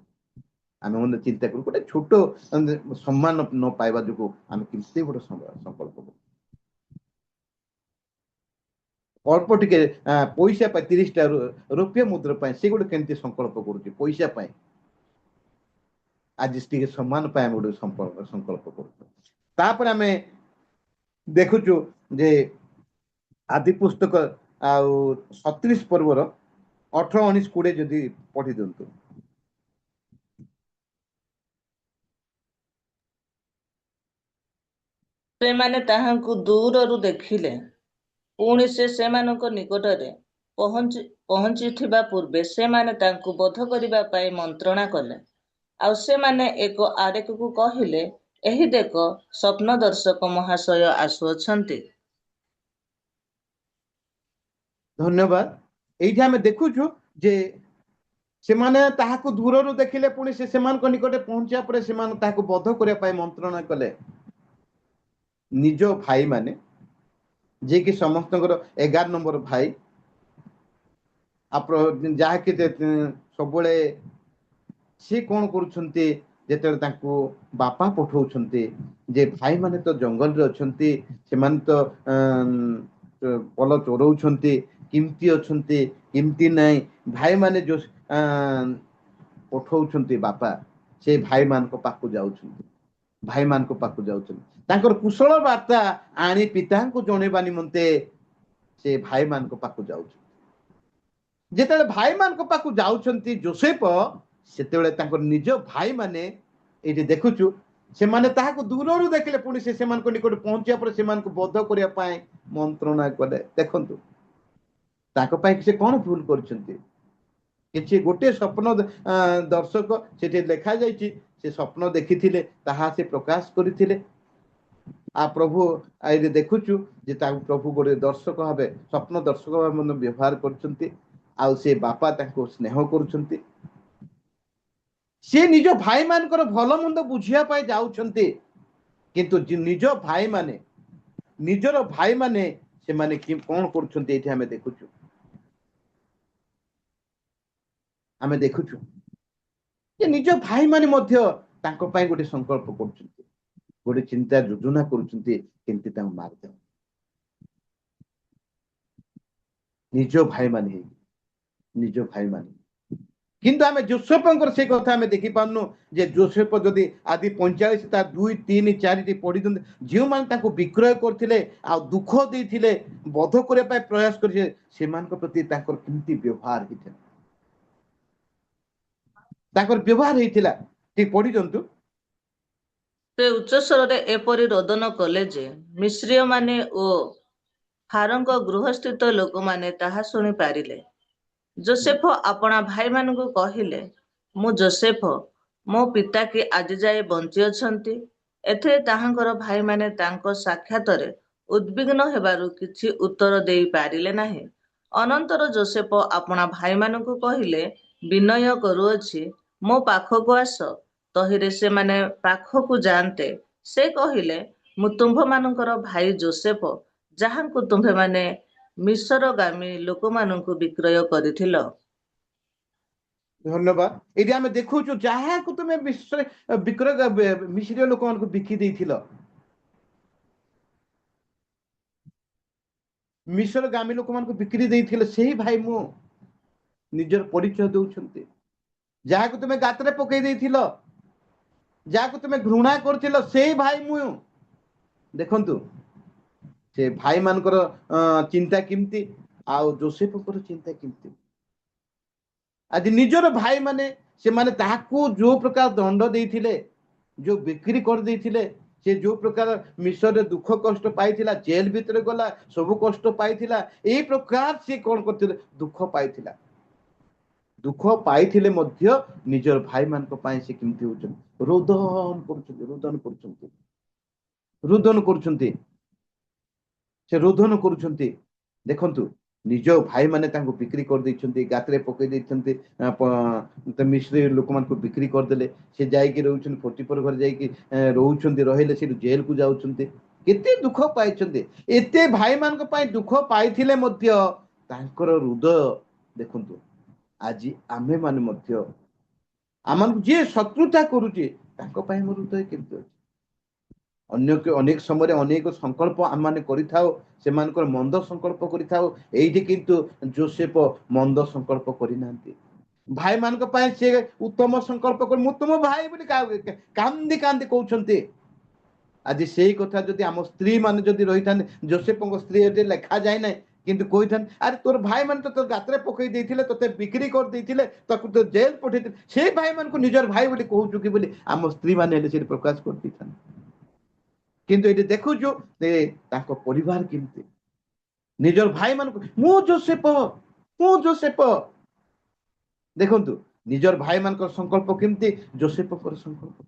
ଆମେ ମାନେ ଚିନ୍ତା କରୁ, ଗୋଟେ ଛୋଟ ସମ୍ମାନ ନ ପାଇବା ଯୋଗୁଁ ଆମେ କେତେ ଗୋଟେ ସଂକଳ୍ପ କରୁ। ଅଳ୍ପ ଟିକେ ପଇସା ପାଇଁ, 30ଟା ରୌପ୍ୟ ମୁଦ୍ରା ପାଇଁ ସେ ଗୋଟେ କେମିତି ସଂକଳ୍ପ କରୁଛି, ପଇସା ପାଇଁ। ଆଜି ଟିକେ ସମ୍ମାନ ପାଇଁ ଆମେ ଗୋଟେ ସଂକଳ୍ପ କରୁଛୁ। ତାପରେ ଆମେ ଦେଖୁଛୁ ଯେ ଆଦି ପୁସ୍ତକ ଆଉ 37 ପର୍ବର 18, 19, 20 ଯଦି ପଢି ଦିଅନ୍ତୁ। ସେମାନେ ତାହାଙ୍କୁ ଦୂରରୁ ଦେଖିଲେ, ପୁଣି ସେ ସେମାନଙ୍କ ନିକଟରେ ପହଞ୍ଚିଥିବା ପୂର୍ବେ ସେମାନେ ତାଙ୍କୁ ବଧ କରିବା ପାଇଁ ମନ୍ତ୍ରଣା କଲେ। ଆଉ ସେମାନେ ଏକ ଆରେକକୁ କହିଲେ, ଏହି ଦେଖ, ସ୍ୱପ୍ନ ଦର୍ଶକ ମହାଶୟ ଆସୁଅଛନ୍ତି। ଧନ୍ୟବାଦ। ଏଇଠି ଆମେ ଦେଖୁଛୁ ଯେ ସେମାନେ ତାହାକୁ ଦୂରରୁ ଦେଖିଲେ, ପୁଣି ସେମାନଙ୍କ ନିକଟରେ ପହଞ୍ଚିବା ପରେ ସେମାନେ ତାହାକୁ ବଧ କରିବା ପାଇଁ ମନ୍ତ୍ରଣା କଲେ। ନିଜ ଭାଇମାନେ, ଯିଏକି ସମସ୍ତଙ୍କର 11 ନମ୍ବର ଭାଇ, ଯାହାକି ସବୁବେଳେ ସେ କଣ କରୁଛନ୍ତି, ଯେତେବେଳେ ତାଙ୍କୁ ବାପା ପଠଉଛନ୍ତି ଯେ ଭାଇମାନେ ତ ଜଙ୍ଗଲରେ ଅଛନ୍ତି, ସେମାନେ ତ ପଲ ଚୋରଉଛନ୍ତି, କେମିତି ଅଛନ୍ତି କେମିତି ନାହିଁ, ଭାଇମାନେ ଯୋଉ ପଠଉଛନ୍ତି ବାପା, ସେ ଭାଇମାନଙ୍କ ପାଖକୁ ଯାଉଛନ୍ତି। ଭାଇମାନଙ୍କ ପାଖକୁ ଯାଉଛନ୍ତି, ତାଙ୍କର କୁଶଳ ବାର୍ତ୍ତା ଆଣି ପିତାଙ୍କୁ ଜଣେଇବା ନିମନ୍ତେ ସେ ଭାଇମାନଙ୍କ ପାଖକୁ ଯାଉଛନ୍ତି। ଯେତେବେଳେ ଭାଇମାନଙ୍କ ପାଖକୁ ଯାଉଛନ୍ତି ଯୋସେଫ, ସେତେବେଳେ ତାଙ୍କର ନିଜ ଭାଇମାନେ, ଏଇଠି ଦେଖୁଛୁ, ସେମାନେ ତାହାକୁ ଦୂରରୁ ଦେଖିଲେ, ପୁଣି ସେମାନଙ୍କ ନିକଟରେ ପହଞ୍ଚିବା ପରେ ସେମାନଙ୍କୁ ବଧ କରିବା ପାଇଁ ମନ୍ତ୍ରଣା କଲେ। ଦେଖନ୍ତୁ ତାଙ୍କ ପାଇଁ ସେ କଣ ଭୁଲ କରିଛନ୍ତି? କିଛି ଗୋଟିଏ ସ୍ୱପ୍ନ ଦର୍ଶକ ସେଠି ଲେଖାଯାଇଛି, ସେ ସ୍ୱପ୍ନ ଦେଖିଥିଲେ, ତାହା ସେ ପ୍ରକାଶ କରିଥିଲେ। ପ୍ରଭୁ ଏଇଠି ଦେଖୁଛୁ ଯେ ତାଙ୍କୁ ପ୍ରଭୁ ଗୋଟେ ଦର୍ଶକ ଭାବେ, ସ୍ୱପ୍ନ ଦର୍ଶକ ଭାବେ ମଧ୍ୟ ବ୍ୟବହାର କରୁଛନ୍ତି। ଆଉ ସେ ବାପା ତାଙ୍କୁ ସ୍ନେହ କରୁଛନ୍ତି। ସେ ନିଜ ଭାଇମାନଙ୍କର ଭଲ ମନ୍ଦ ବୁଝିବା ପାଇଁ ଯାଉଛନ୍ତି, କିନ୍ତୁ ନିଜ ଭାଇମାନେ, ନିଜର ଭାଇମାନେ ସେମାନେ କଣ କରୁଛନ୍ତି ଏଇଠି ଆମେ ଦେଖୁଛୁ ଯେ ନିଜ ଭାଇମାନେ ମଧ୍ୟ ତାଙ୍କ ପାଇଁ ଗୋଟେ ସଂକଳ୍ପ କରୁଛନ୍ତି, ଗୋଟେ ଚିନ୍ତା ଯୋଜନା କରୁଛନ୍ତି କେମିତି ତାଙ୍କୁ ମାରିଦେବ। ନିଜ ଭାଇମାନେ, କିନ୍ତୁ ଆମେ ଯୋସେଫଙ୍କର ସେ କଥା ଆମେ ଦେଖିପାରୁନୁ ଯେ ଯୋସେଫ ଯଦି ଆଦି 45 ତା 2, 3, 4 ପଢିଛନ୍ତି, ଯେଉଁମାନେ ତାଙ୍କୁ ବିକ୍ରୟ କରିଥିଲେ ଆଉ ଦୁଃଖ ଦେଇଥିଲେ, ବଧ କରିବା ପାଇଁ ପ୍ରୟାସ କରିଥିଲେ, ସେମାନଙ୍କ ପ୍ରତି ତାଙ୍କର କେମିତି ବ୍ୟବହାର ହେଇଥିଲା, ଟିକେ ପଢିଛନ୍ତି। ସେ ଉଚ୍ଚସ୍ୱରରେ ଏପରି ରୋଦନ କଲେ ଯେ ମିଶ୍ରୀୟମାନେ ଓ ଫାରୋଙ୍କ ଗୃହସ୍ଥିତ ଲୋକମାନେ ତାହା ଶୁଣି ପାରିଲେ। ଯୋସେଫ ଆପଣା ଭାଇମାନଙ୍କୁ କହିଲେ, ମୁଁ ଯୋସେଫ, ମୋ ପିତା କି ଆଜି ଯାଏ ବଞ୍ଚି ଅଛନ୍ତି? ଏଥିରେ ତାହାଙ୍କର ଭାଇମାନେ ତାଙ୍କ ସାକ୍ଷାତରେ ଉଦ୍ବିଗ୍ନ ହେବାରୁ କିଛି ଉତ୍ତର ଦେଇ ପାରିଲେ ନାହିଁ। ଅନନ୍ତର ଯୋସେଫ ଆପଣା ଭାଇମାନଙ୍କୁ କହିଲେ, ବିନୟ କରୁଅଛି, ମୋ ପାଖକୁ ଆସ। ତହିଁରେ ସେମାନେ ପାଖକୁ ଯାଆନ୍ତେ ସେ କହିଲେ, ମୁଁ ତୁମ୍ଭମାନଙ୍କର ଭାଇ ଯୋସେଫ, ଯାହାଙ୍କୁ ତୁମ୍ଭେମାନେ ମିଶରଗାମୀ ଲୋକମାନଙ୍କୁ ବିକ୍ରୟ କରିଥିଲ। ଧନ୍ୟବାଦ। ଏଠି ଆମେ ଦେଖୁଛୁ ଯାହାକୁ ତୁମେ ମିଶ୍ରୀୟ ଲୋକମାନଙ୍କୁ ବିକି ଦେଇଥିଲ, ମିଶରଗାମୀ ଲୋକମାନଙ୍କୁ ବିକ୍ରି ଦେଇଥିଲେ, ସେହି ଭାଇ ମୁଁ, ନିଜର ପରିଚୟ ଦଉଛନ୍ତି। ଯାହାକୁ ତୁମେ ଗାତରେ ପକେଇ ଦେଇଥିଲ, ଯାହାକୁ ତୁମେ ଘୃଣା କରୁଥିଲ, ସେଇ ଭାଇ ମୁଁ। ଦେଖନ୍ତୁ ସେ ଭାଇମାନଙ୍କର ଚିନ୍ତା କେମିତି, ଆଉ ଯୋସେଫଙ୍କର ଚିନ୍ତା କେମିତି। ଆଜି ନିଜର ଭାଇମାନେ, ସେମାନେ ତାହାକୁ ଯୋଉ ପ୍ରକାର ଦଣ୍ଡ ଦେଇଥିଲେ, ଯୋଉ ବିକ୍ରି କରିଦେଇଥିଲେ, ସେ ଯୋଉ ପ୍ରକାର ମିଶରରେ ଦୁଃଖ କଷ୍ଟ ପାଇଥିଲା, ଜେଲ ଭିତରେ ଗଲା, ସବୁ କଷ୍ଟ ପାଇଥିଲା, ଏଇ ପ୍ରକାର ସେ କଣ କରିଥିଲେ, ଦୁଃଖ ପାଇଥିଲେ ମଧ୍ୟ ନିଜର ଭାଇମାନଙ୍କ ପାଇଁ ସେ କେମିତି ହଉଛନ୍ତି, ରୋଦନ କରୁଛନ୍ତି। ଦେଖନ୍ତୁ ନିଜ ଭାଇମାନେ ତାଙ୍କୁ ବିକ୍ରି କରିଦେଇଛନ୍ତି, ଗାତରେ ପକେଇ ଦେଇଛନ୍ତି, ମିଶ୍ରୀ ଲୋକମାନଙ୍କୁ ବିକ୍ରି କରିଦେଲେ। ସେ ଯାଇକି ରହୁଛନ୍ତି ପୋଟିଫର ଘରେ, ଯାଇକି ରହିଲେ, ସେଠୁ ଜେଲକୁ ଯାଉଛନ୍ତି। କେତେ ଦୁଃଖ ପାଇଛନ୍ତି। ଏତେ ଭାଇମାନଙ୍କ ପାଇଁ ଦୁଃଖ ପାଇଥିଲେ ମଧ୍ୟ ତାଙ୍କର ହୃଦୟ ଦେଖନ୍ତୁ। ଆଜି ଆମେମାନେ ମଧ୍ୟ ଆମକୁ ଯିଏ ଶତ୍ରୁତା କରୁଛି, ତାଙ୍କ ପାଇଁ ମୋ ହୃଦୟ କେମିତି ଅଛି? ଅନେକ ସମୟରେ ଅନେକ ସଂକଳ୍ପ ଆମେ କରିଥାଉ, ସେମାନଙ୍କର ମନ୍ଦ ସଂକଳ୍ପ କରିଥାଉ। ଏଇଠି କିନ୍ତୁ ଯୋସେଫ ମନ୍ଦ ସଂକଳ୍ପ କରିନାହାନ୍ତି। ଭାଇମାନଙ୍କ ପାଇଁ ସେ ଉତ୍ତମ ସଂକଳ୍ପ କରି, ମୁଁ ତୁମ ଭାଇ ବୋଲି କାନ୍ଦି କାନ୍ଦି କହୁଛନ୍ତି। ଆଜି ସେଇ କଥା ଯଦି ଆମ ସ୍ତ୍ରୀ ମାନେ ଯଦି ରହିଥାନ୍ତେ, ଯୋସେଫଙ୍କ ସ୍ତ୍ରୀ ଏଠି ଲେଖା ଯାଇ ନାହିଁ, କିନ୍ତୁ କହିଥାନ୍ତି, ଆରେ ତୋର ଭାଇମାନେ ତ ତୋର ଗାତରେ ପକେଇ ଦେଇଥିଲେ, ତୋତେ ବିକ୍ରି କରିଦେଇଥିଲେ, ତାକୁ ତ ଜେଲ ପଠେଇଥିଲେ, ସେଇ ଭାଇମାନଙ୍କୁ ନିଜର ଭାଇ ବୋଲି କହୁଛୁ କି ବୋଲି ଆମ ସ୍ତ୍ରୀ ମାନେ ହେଲେ ସେଠି ପ୍ରକାଶ କରିଦେଇଥାନ୍ତି। କିନ୍ତୁ ଏଠି ଦେଖୁଛୁ ଯେ ତାଙ୍କ ପରିବାର କେମିତି, ନିଜର ଭାଇ ମାନଙ୍କୁ ମୁଁ ଯୋସେଫ ଦେଖନ୍ତୁ ନିଜର ଭାଇ ମାନଙ୍କର ସଂକଳ୍ପ କେମିତି, ଯୋସେଫଙ୍କର ସଂକଳ୍ପ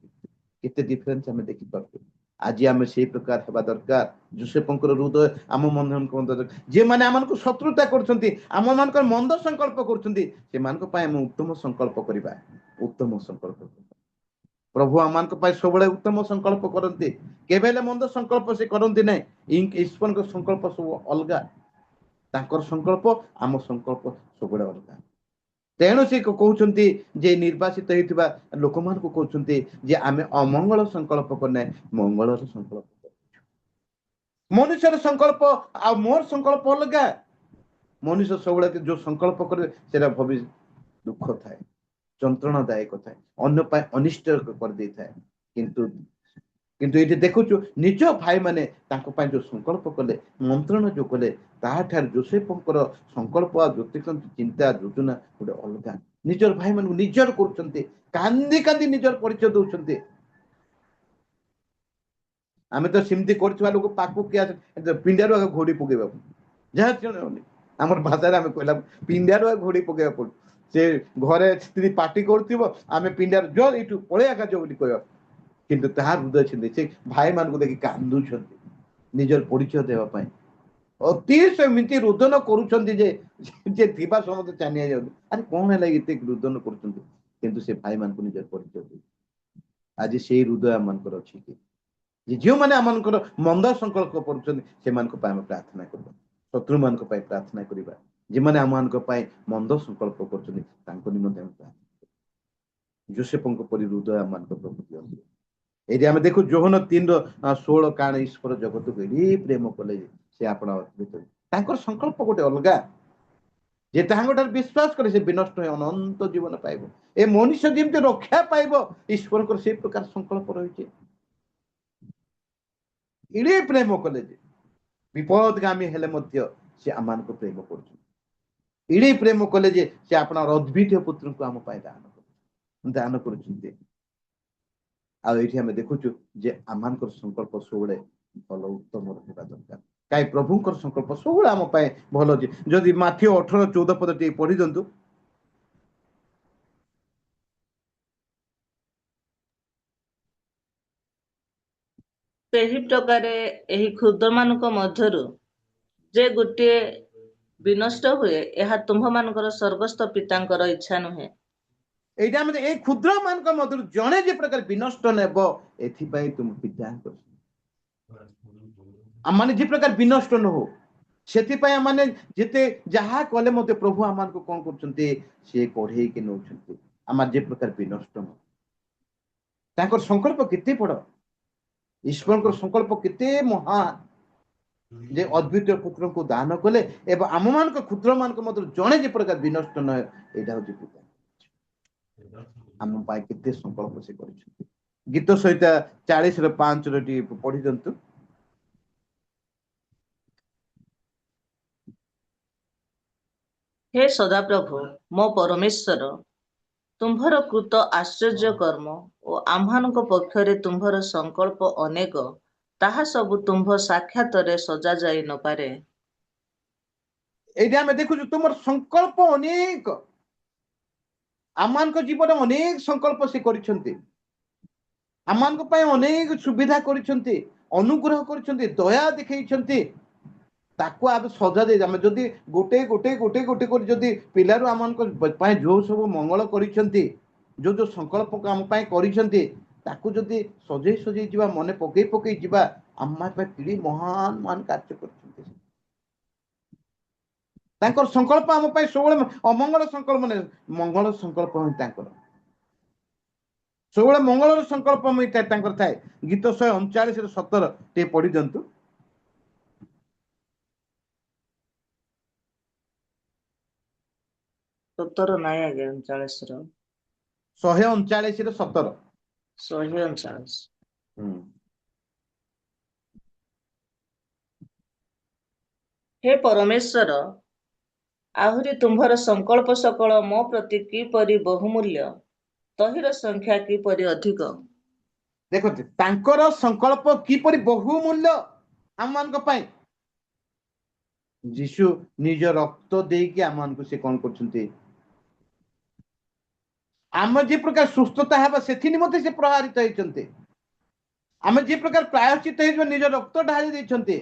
କେତେ ଡିଫରେନ୍ସ ଆମେ ଦେଖିପାରୁଛୁ। ଆଜି ଆମେ ସେଇ ପ୍ରକାର ହେବା ଦରକାର। ଯୋସେଫଙ୍କର ହୃଦୟ ଆମ ମନ ଯେଉଁମାନେ ଆମମାନଙ୍କୁ ଶତ୍ରୁତା କରୁଛନ୍ତି, ଆମ ମାନଙ୍କର ମନ୍ଦ ସଂକଳ୍ପ କରୁଛନ୍ତି, ସେମାନଙ୍କ ପାଇଁ ଆମେ ଉତ୍ତମ ସଂକଳ୍ପ କରିବା। ଉତ୍ତମ ସଂକଳ୍ପ ପ୍ରଭୁ ଆମମାନଙ୍କ ପାଇଁ ସବୁବେଳେ ଉତ୍ତମ ସଂକଳ୍ପ କରନ୍ତି, କେବେ ହେଲେ ମନ୍ଦ ସଂକଳ୍ପ ସେ କରନ୍ତି ନାହିଁ। ଈଶ୍ୱରଙ୍କ ସଂକଳ୍ପ ସବୁ ଅଲଗା, ତାଙ୍କର ସଂକଳ୍ପ ଆମ ସଂକଳ୍ପ ସବୁବେଳେ ଅଲଗା। ତେଣୁ ସେ କହୁଛନ୍ତି ଯେ ନିର୍ବାସିତ ହେଇଥିବା ଲୋକମାନଙ୍କୁ କହୁଛନ୍ତି ଯେ ଆମେ ଅମଙ୍ଗଳ ସଂକଳ୍ପ କରୁନାହିଁ, ମଙ୍ଗଳର ସଂକଳ୍ପ କରୁଛୁ। ମନୁଷ୍ୟର ସଂକଳ୍ପ ଆଉ ମୋର ସଂକଳ୍ପ ଅଲଗା। ମନୁଷ୍ୟ ସବୁବେଳେ ଯୋଉ ସଂକଳ୍ପ କରେ ସେଟା ଭବିଷ୍ୟତ ଦୁଃଖ ଥାଏ, ଯନ୍ତ୍ରଣାଦାୟକ ଥାଏ, ଅନ୍ୟ ପାଇଁ ଅନିଷ୍ଟ କରିଦେଇଥାଏ। କିନ୍ତୁ ଏଇଠି ଦେଖୁଛୁ ନିଜ ଭାଇମାନେ ତାଙ୍କ ପାଇଁ ଯୋଉ ସଂକଳ୍ପ କଲେ, ମନ୍ତ୍ରଣ ଯୋଉ କଲେ, ତାହାଠାରୁ ଯୋସେଫଙ୍କର ସଂକଳ୍ପ ଆଉ ଚିନ୍ତା ଯୋଜନା ଗୋଟେ ଅଲଗା। ନିଜର ଭାଇମାନଙ୍କୁ ନିଜର କରୁଛନ୍ତି, କାନ୍ଦି କାନ୍ଦି ନିଜର ପରିଚୟ ଦଉଛନ୍ତି। ଆମେ ତ ସେମିତି କରୁଥିବା ଲୋକ ପାଖକୁ କିଏ ପିଣ୍ଡାରୁ ଆଗ ଘୋଡି ପକେଇବାକୁ ଯାହା ଆମର ଭାଷାରେ ଆମେ କହିଲା ପିଣ୍ଡାରୁ ଆଗ ଘୋଡି ପକେଇବା ପଡୁ। ସେ ଘରେ ସ୍ତ୍ରୀ ପାଟି କରୁଥିବ, ଆମେ ପିଣ୍ଡାରୁ ଜଲ ଏଇଠୁ ପଳେଇ ଆକା ବୋଲି କହିବା, କିନ୍ତୁ ତାହା ହୃଦୟ ଛିଣ୍ଡି ସେ ଭାଇମାନଙ୍କୁ ଦେଖି କାନ୍ଦୁଛନ୍ତି ନିଜର ପରିଚୟ ଦେବା ପାଇଁ। ଅତି ସେମିତି ରୁଦନ କରୁଛନ୍ତି ଯେ ଥିବା ସମସ୍ତେ ଚାଲି ଯାଉଛନ୍ତି। ଆରେ କଣ ହେଲା ଏତେ ରୁଦନ କରୁଛନ୍ତି? କିନ୍ତୁ ସେ ଭାଇମାନଙ୍କୁ ନିଜର ପରିଚୟ ଦେଉଛି। ଆଜି ସେଇ ହୃଦୟ ଆମମାନଙ୍କର ଅଛି କି? ଯେ ଯେଉଁମାନେ ଆମମାନଙ୍କର ମନ୍ଦ ସଂକଳ୍ପ କରୁଛନ୍ତି ସେମାନଙ୍କ ପାଇଁ ଆମେ ପ୍ରାର୍ଥନା କରିବା, ଶତ୍ରୁମାନଙ୍କ ପାଇଁ ପ୍ରାର୍ଥନା କରିବା। ଯେଉଁମାନେ ଆମମାନଙ୍କ ପାଇଁ ମନ୍ଦ ସଂକଳ୍ପ କରୁଛନ୍ତି ତାଙ୍କ ନିମନ୍ତେ ଆମେ ପ୍ରାର୍ଥନା କରିବା। ଯୋସେଫଙ୍କ ପରି ହୃଦୟ ଆମମାନଙ୍କ ପ୍ରଭୁ ଦିଅନ୍ତୁ। ଏଇଠି ଆମେ ଦେଖୁ ଯୋହନ 3:16 କାରଣ ଈଶ୍ୱର ଜଗତକୁ ଏଡି ପ୍ରେମ କଲେ ସେ ଆପଣ ତାଙ୍କର ସଂକଳ୍ପ ଗୋଟେ ଅଲଗା। ଯେ ତାହାଙ୍କଠାରେ ବିଶ୍ୱାସ କରେ ସେ ବିନଷ୍ଟ ହୋଇ ଅନନ୍ତ ଜୀବନ ପାଇବ। ଏ ମନୁଷ୍ୟ ଯେମିତି ରକ୍ଷା ପାଇବ, ଈଶ୍ୱରଙ୍କର ସେଇ ପ୍ରକାର ସଂକଳ୍ପ ରହିଛି। ଏଡେ ପ୍ରେମ କଲେ ଯେ ବିପଦଗାମୀ ହେଲେ ମଧ୍ୟ ସେ ଆମମାନଙ୍କୁ ପ୍ରେମ କରୁଛନ୍ତି। ଏଡେ ପ୍ରେମ କଲେ ଯେ ସେ ଆପଣଙ୍କର ଅଦ୍ୱିତୀୟ ପୁତ୍ରଙ୍କୁ ଆମ ପାଇଁ ଦାନ କରୁଛନ୍ତି। ଆଉ ଏଇଠି ଆମେ ଦେଖୁଛୁ ଯେ ଆମମାନଙ୍କର ସଂକଳ୍ପ ସବୁବେଳେ ଭଲ ଉତ୍ତମ ରହିବା ଦରକାର। କାହିଁ ପ୍ରଭୁଙ୍କର ସଂକଳ୍ପ ସବୁବେଳେ ଆମ ପାଇଁ ଭଲ ଅଛି। ଯଦି ମାଥିଓ 18:14 ଟିକେ ପଢି ଦିଅନ୍ତୁ। ସେହି ପ୍ରକାରେ ଏହି କ୍ଷୁଦ୍ରମାନଙ୍କ ମଧ୍ୟରୁ ଯେ ଗୋଟିଏ ବିନଷ୍ଟ ହୁଏ, ଏହା ତୁମ୍ଭମାନଙ୍କର ସ୍ୱର୍ଗସ୍ଥ ପିତାଙ୍କର ଇଚ୍ଛା ନୁହେଁ। এইটা আমাদের এই ক্ষুদ্র ମାନଙ୍କ ମଧ୍ୟରୁ ଜଣେ ଯେ ପ୍ରକାର ବିନଷ୍ଟ ନେବ, ଏଥିପାଇଁ ତୁମ ପିତା ଆମମାନେ ଯେ ପ୍ରକାର ବିନଷ୍ଟ ନ ହଉ, ସେଥିପାଇଁ ଆମମାନେ ଯେତେ ଯାହା କଲେ ମଧ୍ୟ ପ୍ରଭୁ ଆମମାନଙ୍କୁ କଣ କରୁଛନ୍ତି, ସେ କଢେଇକି ନଉଛନ୍ତି ଆମର ଯେ ପ୍ରକାର ବିନଷ୍ଟ ନ। ତାଙ୍କର ସଂକଳ୍ପ କେତେ ବଡ, ଈଶ୍ୱରଙ୍କର ସଂକଳ୍ପ କେତେ ମହାନ ଯେ ଅଦ୍ୱିତୀୟ ପୁତ୍ରଙ୍କୁ ଦାନ କଲେ ଏବଂ ଆମମାନଙ୍କ କ୍ଷୁଦ୍ର ମାନଙ୍କ ମଧ୍ୟରୁ ଜଣେ ଯେ ପ୍ରକାର ବିନଷ୍ଟ ନ ହେଉ, ଏଇଟା ହଉଛି ପିତା ଆମ ପାଇଁ କେତେ ସଂକଳ୍ପ ସେ କରିଛନ୍ତି। ଗୀତ ସହିତ 40:5 ଟିକେ ପଢି ଦିଅନ୍ତୁ। ହେ ସଦାପ୍ରଭୁ ମୋ ପରମେଶ୍ୱର, ତୁମ୍ଭର କୃତ ଆଶ୍ଚର୍ଯ୍ୟ କର୍ମ ଓ ଆମ୍ଭମାନଙ୍କ ପକ୍ଷରେ ତୁମ୍ଭର ସଂକଳ୍ପ ଅନେକ, ତାହା ସବୁ ତୁମ୍ଭ ସାକ୍ଷାତରେ ସଜା ଯାଇ ନପାରେ। এইটা ଆମେ ଦେଖୁଛୁ ତୁମର ସଂକଳ୍ପ ଅନେକ, ଆମମାନଙ୍କ ଜୀବନରେ ଅନେକ ସଂକଳ୍ପ ସେ କରିଛନ୍ତି, ଆମମାନଙ୍କ ପାଇଁ ଅନେକ ସୁବିଧା କରିଛନ୍ତି, ଅନୁଗ୍ରହ କରିଛନ୍ତି, ଦୟା ଦେଖେଇଛନ୍ତି। ତାକୁ ଆମେ ସଜା ଦେଇ ଆମେ ଯଦି ଗୋଟେ ଗୋଟେ ଗୋଟେ ଗୋଟେ କରି ଯଦି ପିଲାରୁ ଆମମାନଙ୍କ ପାଇଁ ଯୋଉ ସବୁ ମଙ୍ଗଳ କରିଛନ୍ତି, ଯୋଉ ଯୋଉ ସଂକଳ୍ପ ଆମ ପାଇଁ କରିଛନ୍ତି, ତାକୁ ଯଦି ସଜେଇ ସଜେଇ ଯିବା, ମନେ ପକେଇ ପକେଇ ଯିବା, ଆମ ପାଇଁ କେଡ଼େ ମହାନ ମହାନ କାର୍ଯ୍ୟ କରିଛନ୍ତି। ତାଙ୍କର ସଂକଳ୍ପ ଆମ ପାଇଁ ସବୁବେଳେ ଅମଙ୍ଗଳ ସଂକଳ୍ପ ନାହିଁ, ମଙ୍ଗଳ ସଂକଳ୍ପ ହିଁ ତାଙ୍କର ସବୁବେଳେ ମଙ୍ଗଳର ସଂକଳ୍ପ ତାଙ୍କର ଥାଏ। ଗୀତ 139:17 ଟିକେ ପଢି ଦିଅନ୍ତୁ। 17 ନାଇଁ ଆଜ୍ଞା, 39ର 139:17। 139। ହେ ପରମେଶ୍ୱର, ଆହୁରି ତୁମ୍ଭର ସଂକଳ୍ପ ସକଳ ମୋ ପ୍ରତି କିପରି ବହୁମୂଲ୍ୟ, ତହିଁର ସଂଖ୍ୟା କିପରି ଅଧିକ। ଦେଖନ୍ତୁ ତାଙ୍କର ସଂକଳ୍ପ କିପରି ବହୁମୂଲ୍ୟ ଆମମାନଙ୍କ ପାଇଁ। ଯୀଶୁ ନିଜ ରକ୍ତ ଦେଇକି ଆମମାନଙ୍କୁ ସେ କଣ କରୁଛନ୍ତି, ଆମେ ଯେ ପ୍ରକାର ସୁସ୍ଥତା ହେବା ସେଥି ନିମନ୍ତେ ସେ ପ୍ରହାରିତ ହେଇଛନ୍ତି। ଆମେ ଯେ ପ୍ରକାର ପ୍ରାୟଶ୍ଚିତ ହେଇଯିବା ନିଜ ରକ୍ତ ଢାଳି ଦେଇଛନ୍ତି।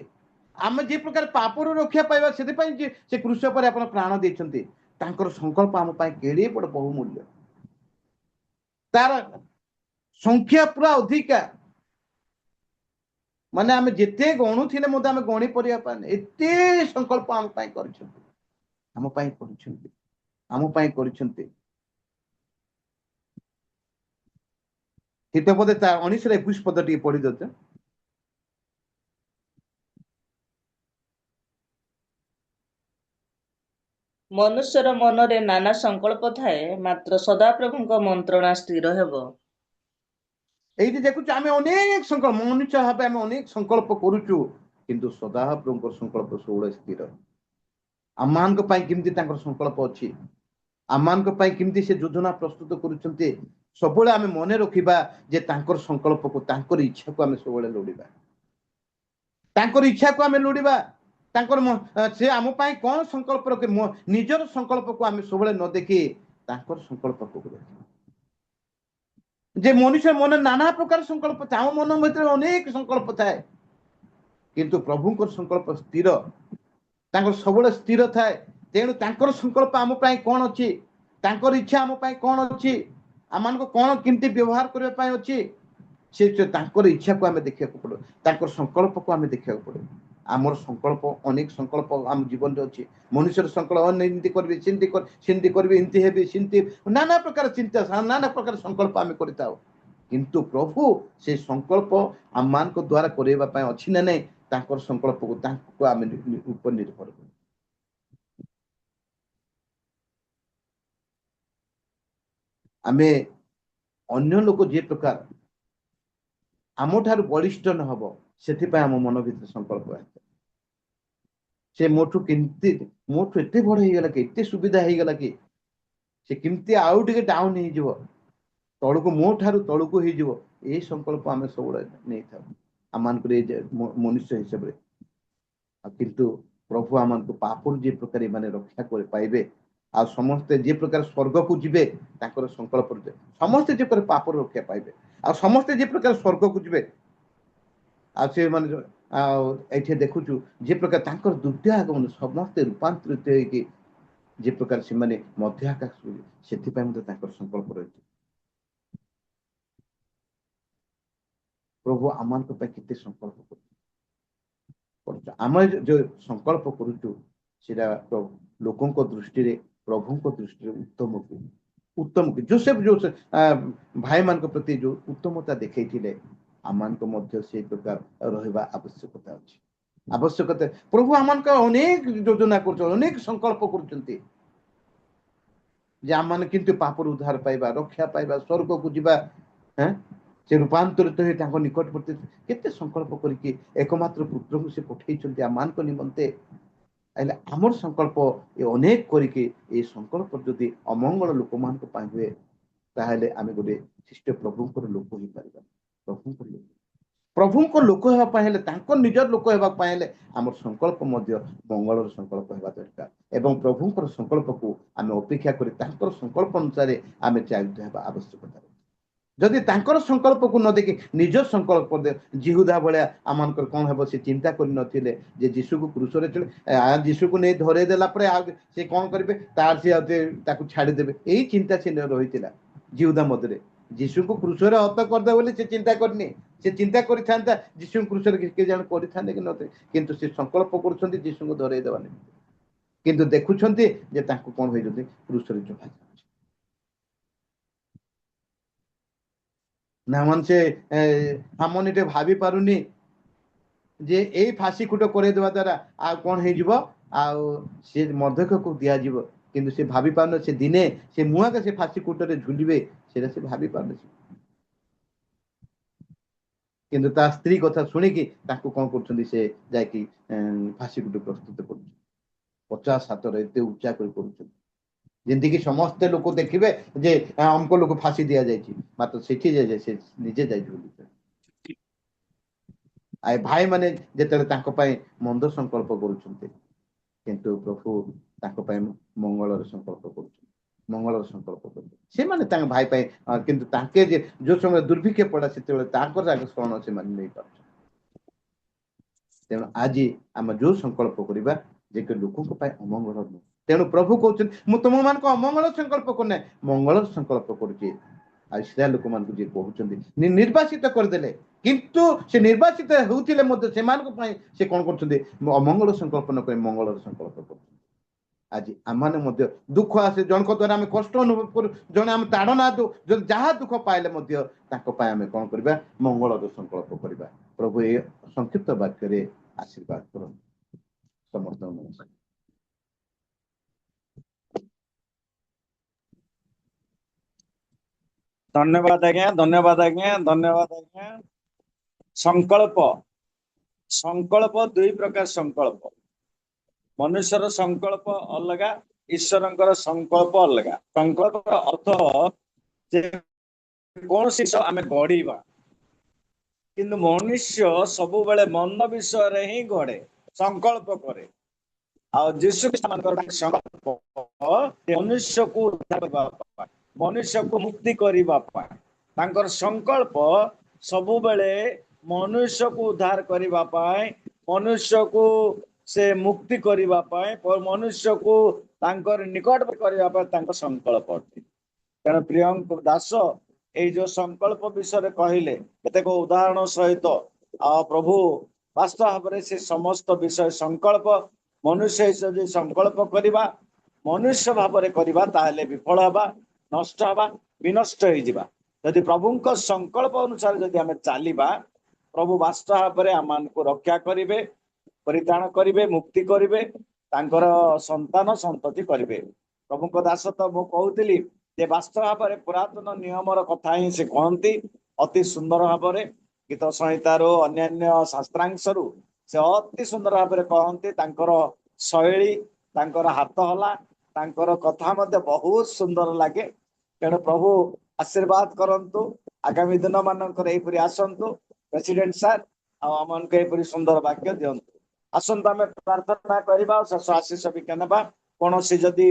ଆମେ ଯେ ପ୍ରକାର ପାପରୁ ରକ୍ଷା ପାଇବା ସେଥିପାଇଁ ସେ କୃଷ ଉପରେ ଆପଣ ପ୍ରାଣ ଦେଇଛନ୍ତି। ତାଙ୍କର ସଂକଳ୍ପ ଆମ ପାଇଁ କେଡ଼େ ବଡ଼ ବହୁମୂଲ୍ୟ, ତାର ସଂଖ୍ୟା ପୁରା ଅଧିକା। ମାନେ ଆମେ ଯେତେ ଗଣୁଥିଲେ ମଧ୍ୟ ଆମେ ଗଣି ପରିବା ପାଇନେ, ଏତେ ସଂକଳ୍ପ ଆମ ପାଇଁ କରିଛନ୍ତି, ଆମ ପାଇଁ କରିଛନ୍ତି, ଆମ ପାଇଁ କରିଛନ୍ତି। ହିତପଦେ ତା 19-21 ପଦ ଟିକେ ପଢି ଦଉଛ। ମନୁଷ୍ୟର ମନରେ ନାନା ସଂକଳ୍ପ ଥାଏ, ମାତ୍ର ସଦାପ୍ରଭୁଙ୍କ ମନ୍ତ୍ରଣା ସ୍ଥିର ହେବ। এইটি দেখুଛୁ ଆମେ ଅନେକ ସଂକଳ୍ପ, ମନୁଷ୍ୟ ଭାବେ ଆମେ ଅନେକ ସଂକଳ୍ପ କରୁଛୁ, କିନ୍ତୁ ସଦାପ୍ରଭୁଙ୍କର ସଂକଳ୍ପ ସବୁବେଳେ ସ୍ଥିର। ଆମମାନଙ୍କ ପାଇଁ କେମିତି ତାଙ୍କର ସଂକଳ୍ପ ଅଛି, ଆମମାନଙ୍କ ପାଇଁ କେମିତି ସେ ଯୋଜନା ପ୍ରସ୍ତୁତ କରୁଛନ୍ତି, ସବୁବେଳେ ଆମେ ମନେ ରଖିବା ଯେ ତାଙ୍କର ସଂକଳ୍ପକୁ, ତାଙ୍କର ଇଚ୍ଛାକୁ ଆମେ ସବୁବେଳେ ଲୋଡ଼ିବା, ତାଙ୍କର ଇଚ୍ଛାକୁ ଆମେ ଲୋଡ଼ିବା। ତାଙ୍କର ସେ ଆମ ପାଇଁ କଣ ସଂକଳ୍ପ ରଖେ, ନିଜର ସଂକଳ୍ପକୁ ଆମେ ସବୁବେଳେ ନ ଦେଖି ତାଙ୍କର ସଂକଳ୍ପକୁ ଦେଖିବା। ଯେ ମନୁଷ୍ୟ ମନରେ ନାନା ପ୍ରକାର ସଂକଳ୍ପ ଥାଏ, ଆମ ମନ ଭିତରେ ଅନେକ ସଂକଳ୍ପ ଥାଏ, କିନ୍ତୁ ପ୍ରଭୁଙ୍କର ସଂକଳ୍ପ ସ୍ଥିର, ତାଙ୍କର ସବୁବେଳେ ସ୍ଥିର ଥାଏ। ତେଣୁ ତାଙ୍କର ସଂକଳ୍ପ ଆମ ପାଇଁ କଣ ଅଛି, ତାଙ୍କର ଇଚ୍ଛା ଆମ ପାଇଁ କଣ ଅଛି, ଆମମାନଙ୍କୁ କଣ କେମିତି ବ୍ୟବହାର କରିବା ପାଇଁ ଅଛି, ସେ ତାଙ୍କର ଇଚ୍ଛାକୁ ଆମେ ଦେଖିବାକୁ ପଡିବ, ତାଙ୍କର ସଂକଳ୍ପକୁ ଆମେ ଦେଖିବାକୁ ପଡିବ। ଆମର ସଂକଳ୍ପ ଅନେକ ସଂକଳ୍ପ ଆମ ଜୀବନରେ ଅଛି। ମନୁଷ୍ୟର ସଂକଳ୍ପ ଏମିତି କରିବି, ସେମିତି କରିବି, ଏମିତି ହେବି, ସେମିତି ନାନା ପ୍ରକାର ଚିନ୍ତା, ନାନା ପ୍ରକାର ସଂକଳ୍ପ ଆମେ କରିଥାଉ। କିନ୍ତୁ ପ୍ରଭୁ ସେ ସଂକଳ୍ପ ଆମମାନଙ୍କ ଦ୍ୱାରା କରିବା ପାଇଁ ଅଛି ନା ନାହିଁ, ତାଙ୍କର ସଂକଳ୍ପକୁ ତାଙ୍କୁ ଆମେ ଉପରେ ନିର୍ଭର କରୁ। ଆମେ ଅନ୍ୟ ଲୋକ ଯେ ପ୍ରକାର ଆମଠାରୁ ବଳିଷ୍ଠ ନ ହବ, ସେଥିପାଇଁ ଆମ ମନ ଭିତରେ ସଂକଳ୍ପ ଆସିଥାଏ। ସେ ମୋଠୁ କେମିତି, ମୋଠୁ ଏତେ ବଡ ହେଇଗଲା କି, ଏତେ ସୁବିଧା ହେଇଗଲା କି, ସେ କେମିତି ଆଉ ଟିକେ ଡାଉନ ହେଇଯିବ, ତଳକୁ ମୋ ଠାରୁ ତଳକୁ ହେଇଯିବ, ଏଇ ସଂକଳ୍ପ ଆମେ ସବୁବେଳେ ନେଇଥାଉ ଆମମାନଙ୍କର ଏଇ ମନୁଷ୍ୟ ହିସାବରେ। କିନ୍ତୁ ପ୍ରଭୁ ଆମମାନଙ୍କୁ ପାପରୁ ଯେ ପ୍ରକାର ଏମାନେ ରକ୍ଷା କରି ପାଇବେ, ଆଉ ସମସ୍ତେ ଯେ ପ୍ରକାର ସ୍ୱର୍ଗକୁ ଯିବେ ତାଙ୍କର ସଂକଳ୍ପ, ସମସ୍ତେ ଯେ ପ୍ରକାର ପାପରୁ ରକ୍ଷା ପାଇବେ, ଆଉ ସମସ୍ତେ ଯେ ପ୍ରକାର ସ୍ୱର୍ଗକୁ ଯିବେ, ଆଉ ସେମାନେ ଆଉ ଏଠି ଦେଖୁଛୁ ଯେ ପ୍ରକାର ତାଙ୍କର ଦ୍ୱିତୀୟ ଆଗମନ ସମସ୍ତେ ରୂପାନ୍ତରିତ ହେଇକି ଯେ ପ୍ରକାର ସେମାନେ ମଧ୍ୟ ଆକାଶ, ସେଥିପାଇଁ ମଧ୍ୟ ତାଙ୍କର ସଂକଳ୍ପ ରହିଛି। ପ୍ରଭୁ ଆମମାନଙ୍କ ପାଇଁ କେତେ ସଂକଳ୍ପ କରୁଛୁ, ଆମେ ଯୋଉ ସଂକଳ୍ପ କରୁଛୁ ସେଟା ଲୋକଙ୍କ ଦୃଷ୍ଟିରେ, ପ୍ରଭୁଙ୍କ ଦୃଷ୍ଟିରେ ଉତ୍ତମ କି, ଉତ୍ତମ କି। ଯୋସେଫ ଭାଇମାନଙ୍କ ପ୍ରତି ଯୋଉ ଉତ୍ତମତା ଦେଖେଇଥିଲେ, ଆମମାନଙ୍କ ମଧ୍ୟ ସେଇ ପ୍ରକାର ରହିବା ଆବଶ୍ୟକତା ଅଛି, ଆବଶ୍ୟକତା। ପ୍ରଭୁ ଆମମାନଙ୍କ ଅନେକ ଯୋଜନା କରୁଛନ୍ତି, ଅନେକ ସଂକଳ୍ପ କରୁଛନ୍ତି ଯେ ଆମମାନେ କିନ୍ତୁ ପାପରୁ ଉଦ୍ଧାର ପାଇବା, ରକ୍ଷା ପାଇବା, ସ୍ୱର୍ଗକୁ ଯିବା। ସେ ରୂପାନ୍ତରିତ ହେଇ ତାଙ୍କ ନିକଟବର୍ତ୍ତୀ କେତେ ସଂକଳ୍ପ କରିକି ଏକମାତ୍ର ପୁତ୍ରକୁ ସେ ପଠେଇଛନ୍ତି ଆମମାନଙ୍କ ନିମନ୍ତେ। ହେଲେ ଆମର ସଂକଳ୍ପ ଏ ଅନେକ କରିକି ଏଇ ସଂକଳ୍ପ ଯଦି ଅମଙ୍ଗଳ ଲୋକମାନଙ୍କ ପାଇଁ ହୁଏ, ତାହେଲେ ଆମେ ଗୋଟେ ଖ୍ରୀଷ୍ଟ ପ୍ରଭୁଙ୍କର ଲୋକ ହେଇପାରିବା। ପ୍ରଭୁଙ୍କ ଲୋକ ହେବା ପାଇଁ ହେଲେ, ତାଙ୍କ ନିଜର ଲୋକ ହେବା ପାଇଁ ହେଲେ ଆମର ସଂକଳ୍ପ ମଧ୍ୟ ମଙ୍ଗଳର ସଂକଳ୍ପ ହେବା ଦରକାର, ଏବଂ ପ୍ରଭୁଙ୍କର ସଂକଳ୍ପକୁ ଆମେ ଅପେକ୍ଷା କରି ତାଙ୍କର ସଂକଳ୍ପ ଅନୁସାରେ ଆମେ ଚାଲିତ ହେବା ଆବଶ୍ୟକତା। ଯଦି ତାଙ୍କର ସଂକଳ୍ପକୁ ନ ଦେଖି ନିଜ ସଂକଳ୍ପ, ଜିହୁଦା ଭଳିଆ ଆମମାନଙ୍କର କଣ ହେବ, ସେ ଚିନ୍ତା କରିନଥିଲେ ଯେ ଯୀଶୁକୁ କ୍ରୁଶରେ ଯୀଶୁକୁ ନେଇ ଧରେଇ ଦେଲା ପରେ ଆଉ ସେ କଣ କରିବେ, ତାର ସେ ତାକୁ ଛାଡିଦେବେ, ଏଇ ଚିନ୍ତା ସେ ରହିଥିଲା ଜିହୁଦା ମଧ୍ୟରେ। ଯୀଶୁଙ୍କୁ କ୍ରୁଶରେ ହତ କରିଦେବେ ବୋଲି ସେ ଚିନ୍ତା କରିନି, ସେ ଚିନ୍ତା କରିଥାନ୍ତା ଯୀଶୁଙ୍କୁ କ୍ରୁଶରେ କିଏ ଜଣେ କରିଥାନ୍ତେ କି ନଥିଲେ, କିନ୍ତୁ ସେ ସଂକଳ୍ପ କରୁଛନ୍ତି ଯୀଶୁଙ୍କୁ ଧରେଇ ଦେବା ନାହିଁ, କିନ୍ତୁ ଦେଖୁଛନ୍ତି ଯେ ତାଙ୍କୁ କଣ ହେଇଛନ୍ତି, କ୍ରୁଶରେ ଚଢା। ନା ମାନେ ସେ ହାମନି ଟେ ଭାବି ପାରୁନି ଯେ ଏଇ ଫାଶୀ ଖୁଟ କରେଇଦେବା ଦ୍ୱାରା ଆଉ କଣ ହେଇଯିବ, ଆଉ ସେ ମଧ୍ୟକକୁ ଦିଆଯିବ, କିନ୍ତୁ ସେ ଭାବି ପାରୁନି ସେ ଦିନେ ସେ ମୁହାଁକେ ସେ ଫାଶୀ ଖୁଟରେ ଝୁଲିବେ, ସେଇଟା ସେ ଭାବି ପାରୁନି। କିନ୍ତୁ ତା ସ୍ତ୍ରୀ କଥା ଶୁଣିକି ତାଙ୍କୁ କଣ କରୁଛନ୍ତି, ସେ ଯାଇକି ଫାଶୀ ଖୁଟ ପ୍ରସ୍ତୁତ କରୁଛନ୍ତି, 50 ହାତରେ ଏତେ ଉଚ୍ଚା କରି କରୁଛନ୍ତି, ଯେମିତିକି ସମସ୍ତେ ଲୋକ ଦେଖିବେ ଯେ ଅମକ ଲୋକ ଫାଶୀ ଦିଆଯାଇଛି, ମାତ୍ର ସେଠି ଯାଇ ସେ ନିଜେ ଯାଇ ଝୁଲୁଛନ୍ତି। ଭାଇମାନେ ଯେତେବେଳେ ତାଙ୍କ ପାଇଁ ମନ୍ଦ ସଂକଳ୍ପ କରୁଛନ୍ତି, କିନ୍ତୁ ପ୍ରଭୁ ତାଙ୍କ ପାଇଁ ମଙ୍ଗଳର ସଂକଳ୍ପ କରୁଛନ୍ତି, ମଙ୍ଗଳର ସଂକଳ୍ପ କରୁଛନ୍ତି। ସେମାନେ ତାଙ୍କ ଭାଇ ପାଇଁ କିନ୍ତୁ ତାଙ୍କେ ଯେ ଯୋଉ ସମୟ ଦୁର୍ଭିକ୍ଷ ପଡା ସେତେବେଳେ ତାଙ୍କର ଆଗ ଶରଣ ସେମାନେ ନେଇପାରୁଛନ୍ତି। ତେଣୁ ଆଜି ଆମେ ଯୋଉ ସଂକଳ୍ପ କରିବା ଯେ କି ଲୋକଙ୍କ ପାଇଁ ଅମଙ୍ଗଳ ନୁହେଁ। ତେଣୁ ପ୍ରଭୁ କହୁଛନ୍ତି ମୁଁ ତୁମମାନଙ୍କ ଅମଙ୍ଗଳ ସଂକଳ୍ପ କରୁନାହିଁ, ମଙ୍ଗଳର ସଂକଳ୍ପ କରୁଛି। ଆଉ ଇସ୍ରାଏଲ ଲୋକମାନଙ୍କୁ ଯିଏ କହୁଛନ୍ତି ନିର୍ବାସିତ କରିଦେଲେ, କିନ୍ତୁ ସେ ନିର୍ବାସିତ ହେଉଥିଲେ ମଧ୍ୟ ସେମାନଙ୍କ ପାଇଁ ସେ କଣ କରୁଛନ୍ତି, ଅମଙ୍ଗଳ ସଂକଳ୍ପ ନ କରି ମଙ୍ଗଳର ସଂକଳ୍ପ କରୁଛନ୍ତି। ଆଜି ଆମମାନେ ମଧ୍ୟ ଦୁଃଖ ଆସେ, ଜଣଙ୍କ ଦ୍ୱାରା ଆମେ କଷ୍ଟ ଅନୁଭବ କରୁ, ଜଣେ ଆମେ ତାଡ଼ନା ଦଉ, ଯଦି ଯାହା ଦୁଃଖ ପାଇଲେ ମଧ୍ୟ ତାଙ୍କ ପାଇଁ ଆମେ କଣ କରିବା, ମଙ୍ଗଳର ସଂକଳ୍ପ କରିବା। ପ୍ରଭୁ ଏ ସଂକ୍ଷିପ୍ତ ବାକ୍ୟରେ ଆଶୀର୍ବାଦ କରନ୍ତୁ ସମସ୍ତଙ୍କୁ। ନମସ୍କାର। ଧନ୍ୟବାଦ ଆଜ୍ଞା, ଧନ୍ୟବାଦ ଆଜ୍ଞା, ଧନ୍ୟବାଦ ଆଜ୍ଞା। ସଂକଳ୍ପ, ସଂକଳ୍ପ ଦୁଇ ପ୍ରକାର ସଂକଳ୍ପ। ମନୁଷ୍ୟର ସଂକଳ୍ପ ଅଲଗା, ଈଶ୍ୱରଙ୍କର ସଂକଳ୍ପ ଅଲଗା। ସଂକଳ୍ପର ଅର୍ଥ ଯେ କୌଣସି ଆମେ ଗଢିବା, କିନ୍ତୁ ମନୁଷ୍ୟ ସବୁବେଳେ ମନ ବିଷୟରେ ହିଁ ଗଢେ, ସଂକଳ୍ପ କରେ। ଆଉ ଯୀଶୁ ଖ୍ରୀଷ୍ଟଙ୍କର ସଂକଳ୍ପ ମନୁଷ୍ୟକୁ ଉଦ୍ଧାର କରିବା ପାଇଁ, ମନୁଷ୍ୟକୁ ମୁକ୍ତି କରିବା ପାଇଁ। ତାଙ୍କର ସଂକଳ୍ପ ସବୁବେଳେ ମନୁଷ୍ୟକୁ ଉଦ୍ଧାର କରିବା ପାଇଁ, ମନୁଷ୍ୟକୁ ସେ ମୁକ୍ତି କରିବା ପାଇଁ, ମନୁଷ୍ୟକୁ ତାଙ୍କର ନିକଟ କରିବା ପାଇଁ ତାଙ୍କ ସଂକଳ୍ପ ଅଟେ। ତେଣୁ ପ୍ରିୟଙ୍କ ଦାସ ଏଇ ଯୋଉ ସଂକଳ୍ପ ବିଷୟରେ କହିଲେ କେତେକ ଉଦାହରଣ ସହିତ, ଆଉ ପ୍ରଭୁ ବାସ୍ତବ ଭାବରେ ସେ ସମସ୍ତ ବିଷୟ ସଂକଳ୍ପ ମନୁଷ୍ୟ ଯଦି ସଂକଳ୍ପ କରିବା, ମନୁଷ୍ୟ ଭାବରେ କରିବା, ତାହେଲେ ବିଫଳ ହେବା, ନଷ୍ଟ ହେବା, ବିନଷ୍ଟ ହେଇଯିବା। ଯଦି ପ୍ରଭୁଙ୍କ ସଂକଳ୍ପ ଅନୁସାରେ ଯଦି ଆମେ ଚାଲିବା, ପ୍ରଭୁ ବାସ୍ତବ ଭାବରେ ଆମମାନଙ୍କୁ ରକ୍ଷା କରିବେ, ପରିତ୍ରାଣ କରିବେ, ମୁକ୍ତି କରିବେ, ତାଙ୍କର ସନ୍ତାନ ସନ୍ତତି କରିବେ। ପ୍ରଭୁଙ୍କ ଦାସ ତ ମୁଁ କହୁଥିଲି ଯେ ବାସ୍ତବ ଭାବରେ ପୁରାତନ ନିୟମର କଥା ହିଁ ସେ କହନ୍ତି ଅତି ସୁନ୍ଦର ଭାବରେ। ଗୀତ ସଂହିତାରୁ ଅନ୍ୟାନ୍ୟ ଶାସ୍ତ୍ରାଂଶରୁ ସେ ଅତି ସୁନ୍ଦର ଭାବରେ କହନ୍ତି। ତାଙ୍କର ଶୈଳୀ, ତାଙ୍କର ହାତ ହଲା, ତାଙ୍କର କଥା ମଧ୍ୟ ବହୁତ ସୁନ୍ଦର ଲାଗେ। ତେଣୁ ପ୍ରଭୁ ଆଶୀର୍ବାଦ କରନ୍ତୁ, ଆଗାମୀ ଦିନ ମାନଙ୍କରେ ଏହିପରି ଆସନ୍ତୁ ପ୍ରେସିଡେଣ୍ଟ ସାର୍, ଆଉ ଆମମାନଙ୍କୁ ଏହିପରି ସୁନ୍ଦର ବାକ୍ୟ ଦିଅନ୍ତୁ। ଆସନ୍ତୁ ଆମେ ପ୍ରାର୍ଥନା କରିବା, ଶେଷ ଆଶୀଷ ବିଜ୍ଞା ନେବା। କୌଣସି ଯଦି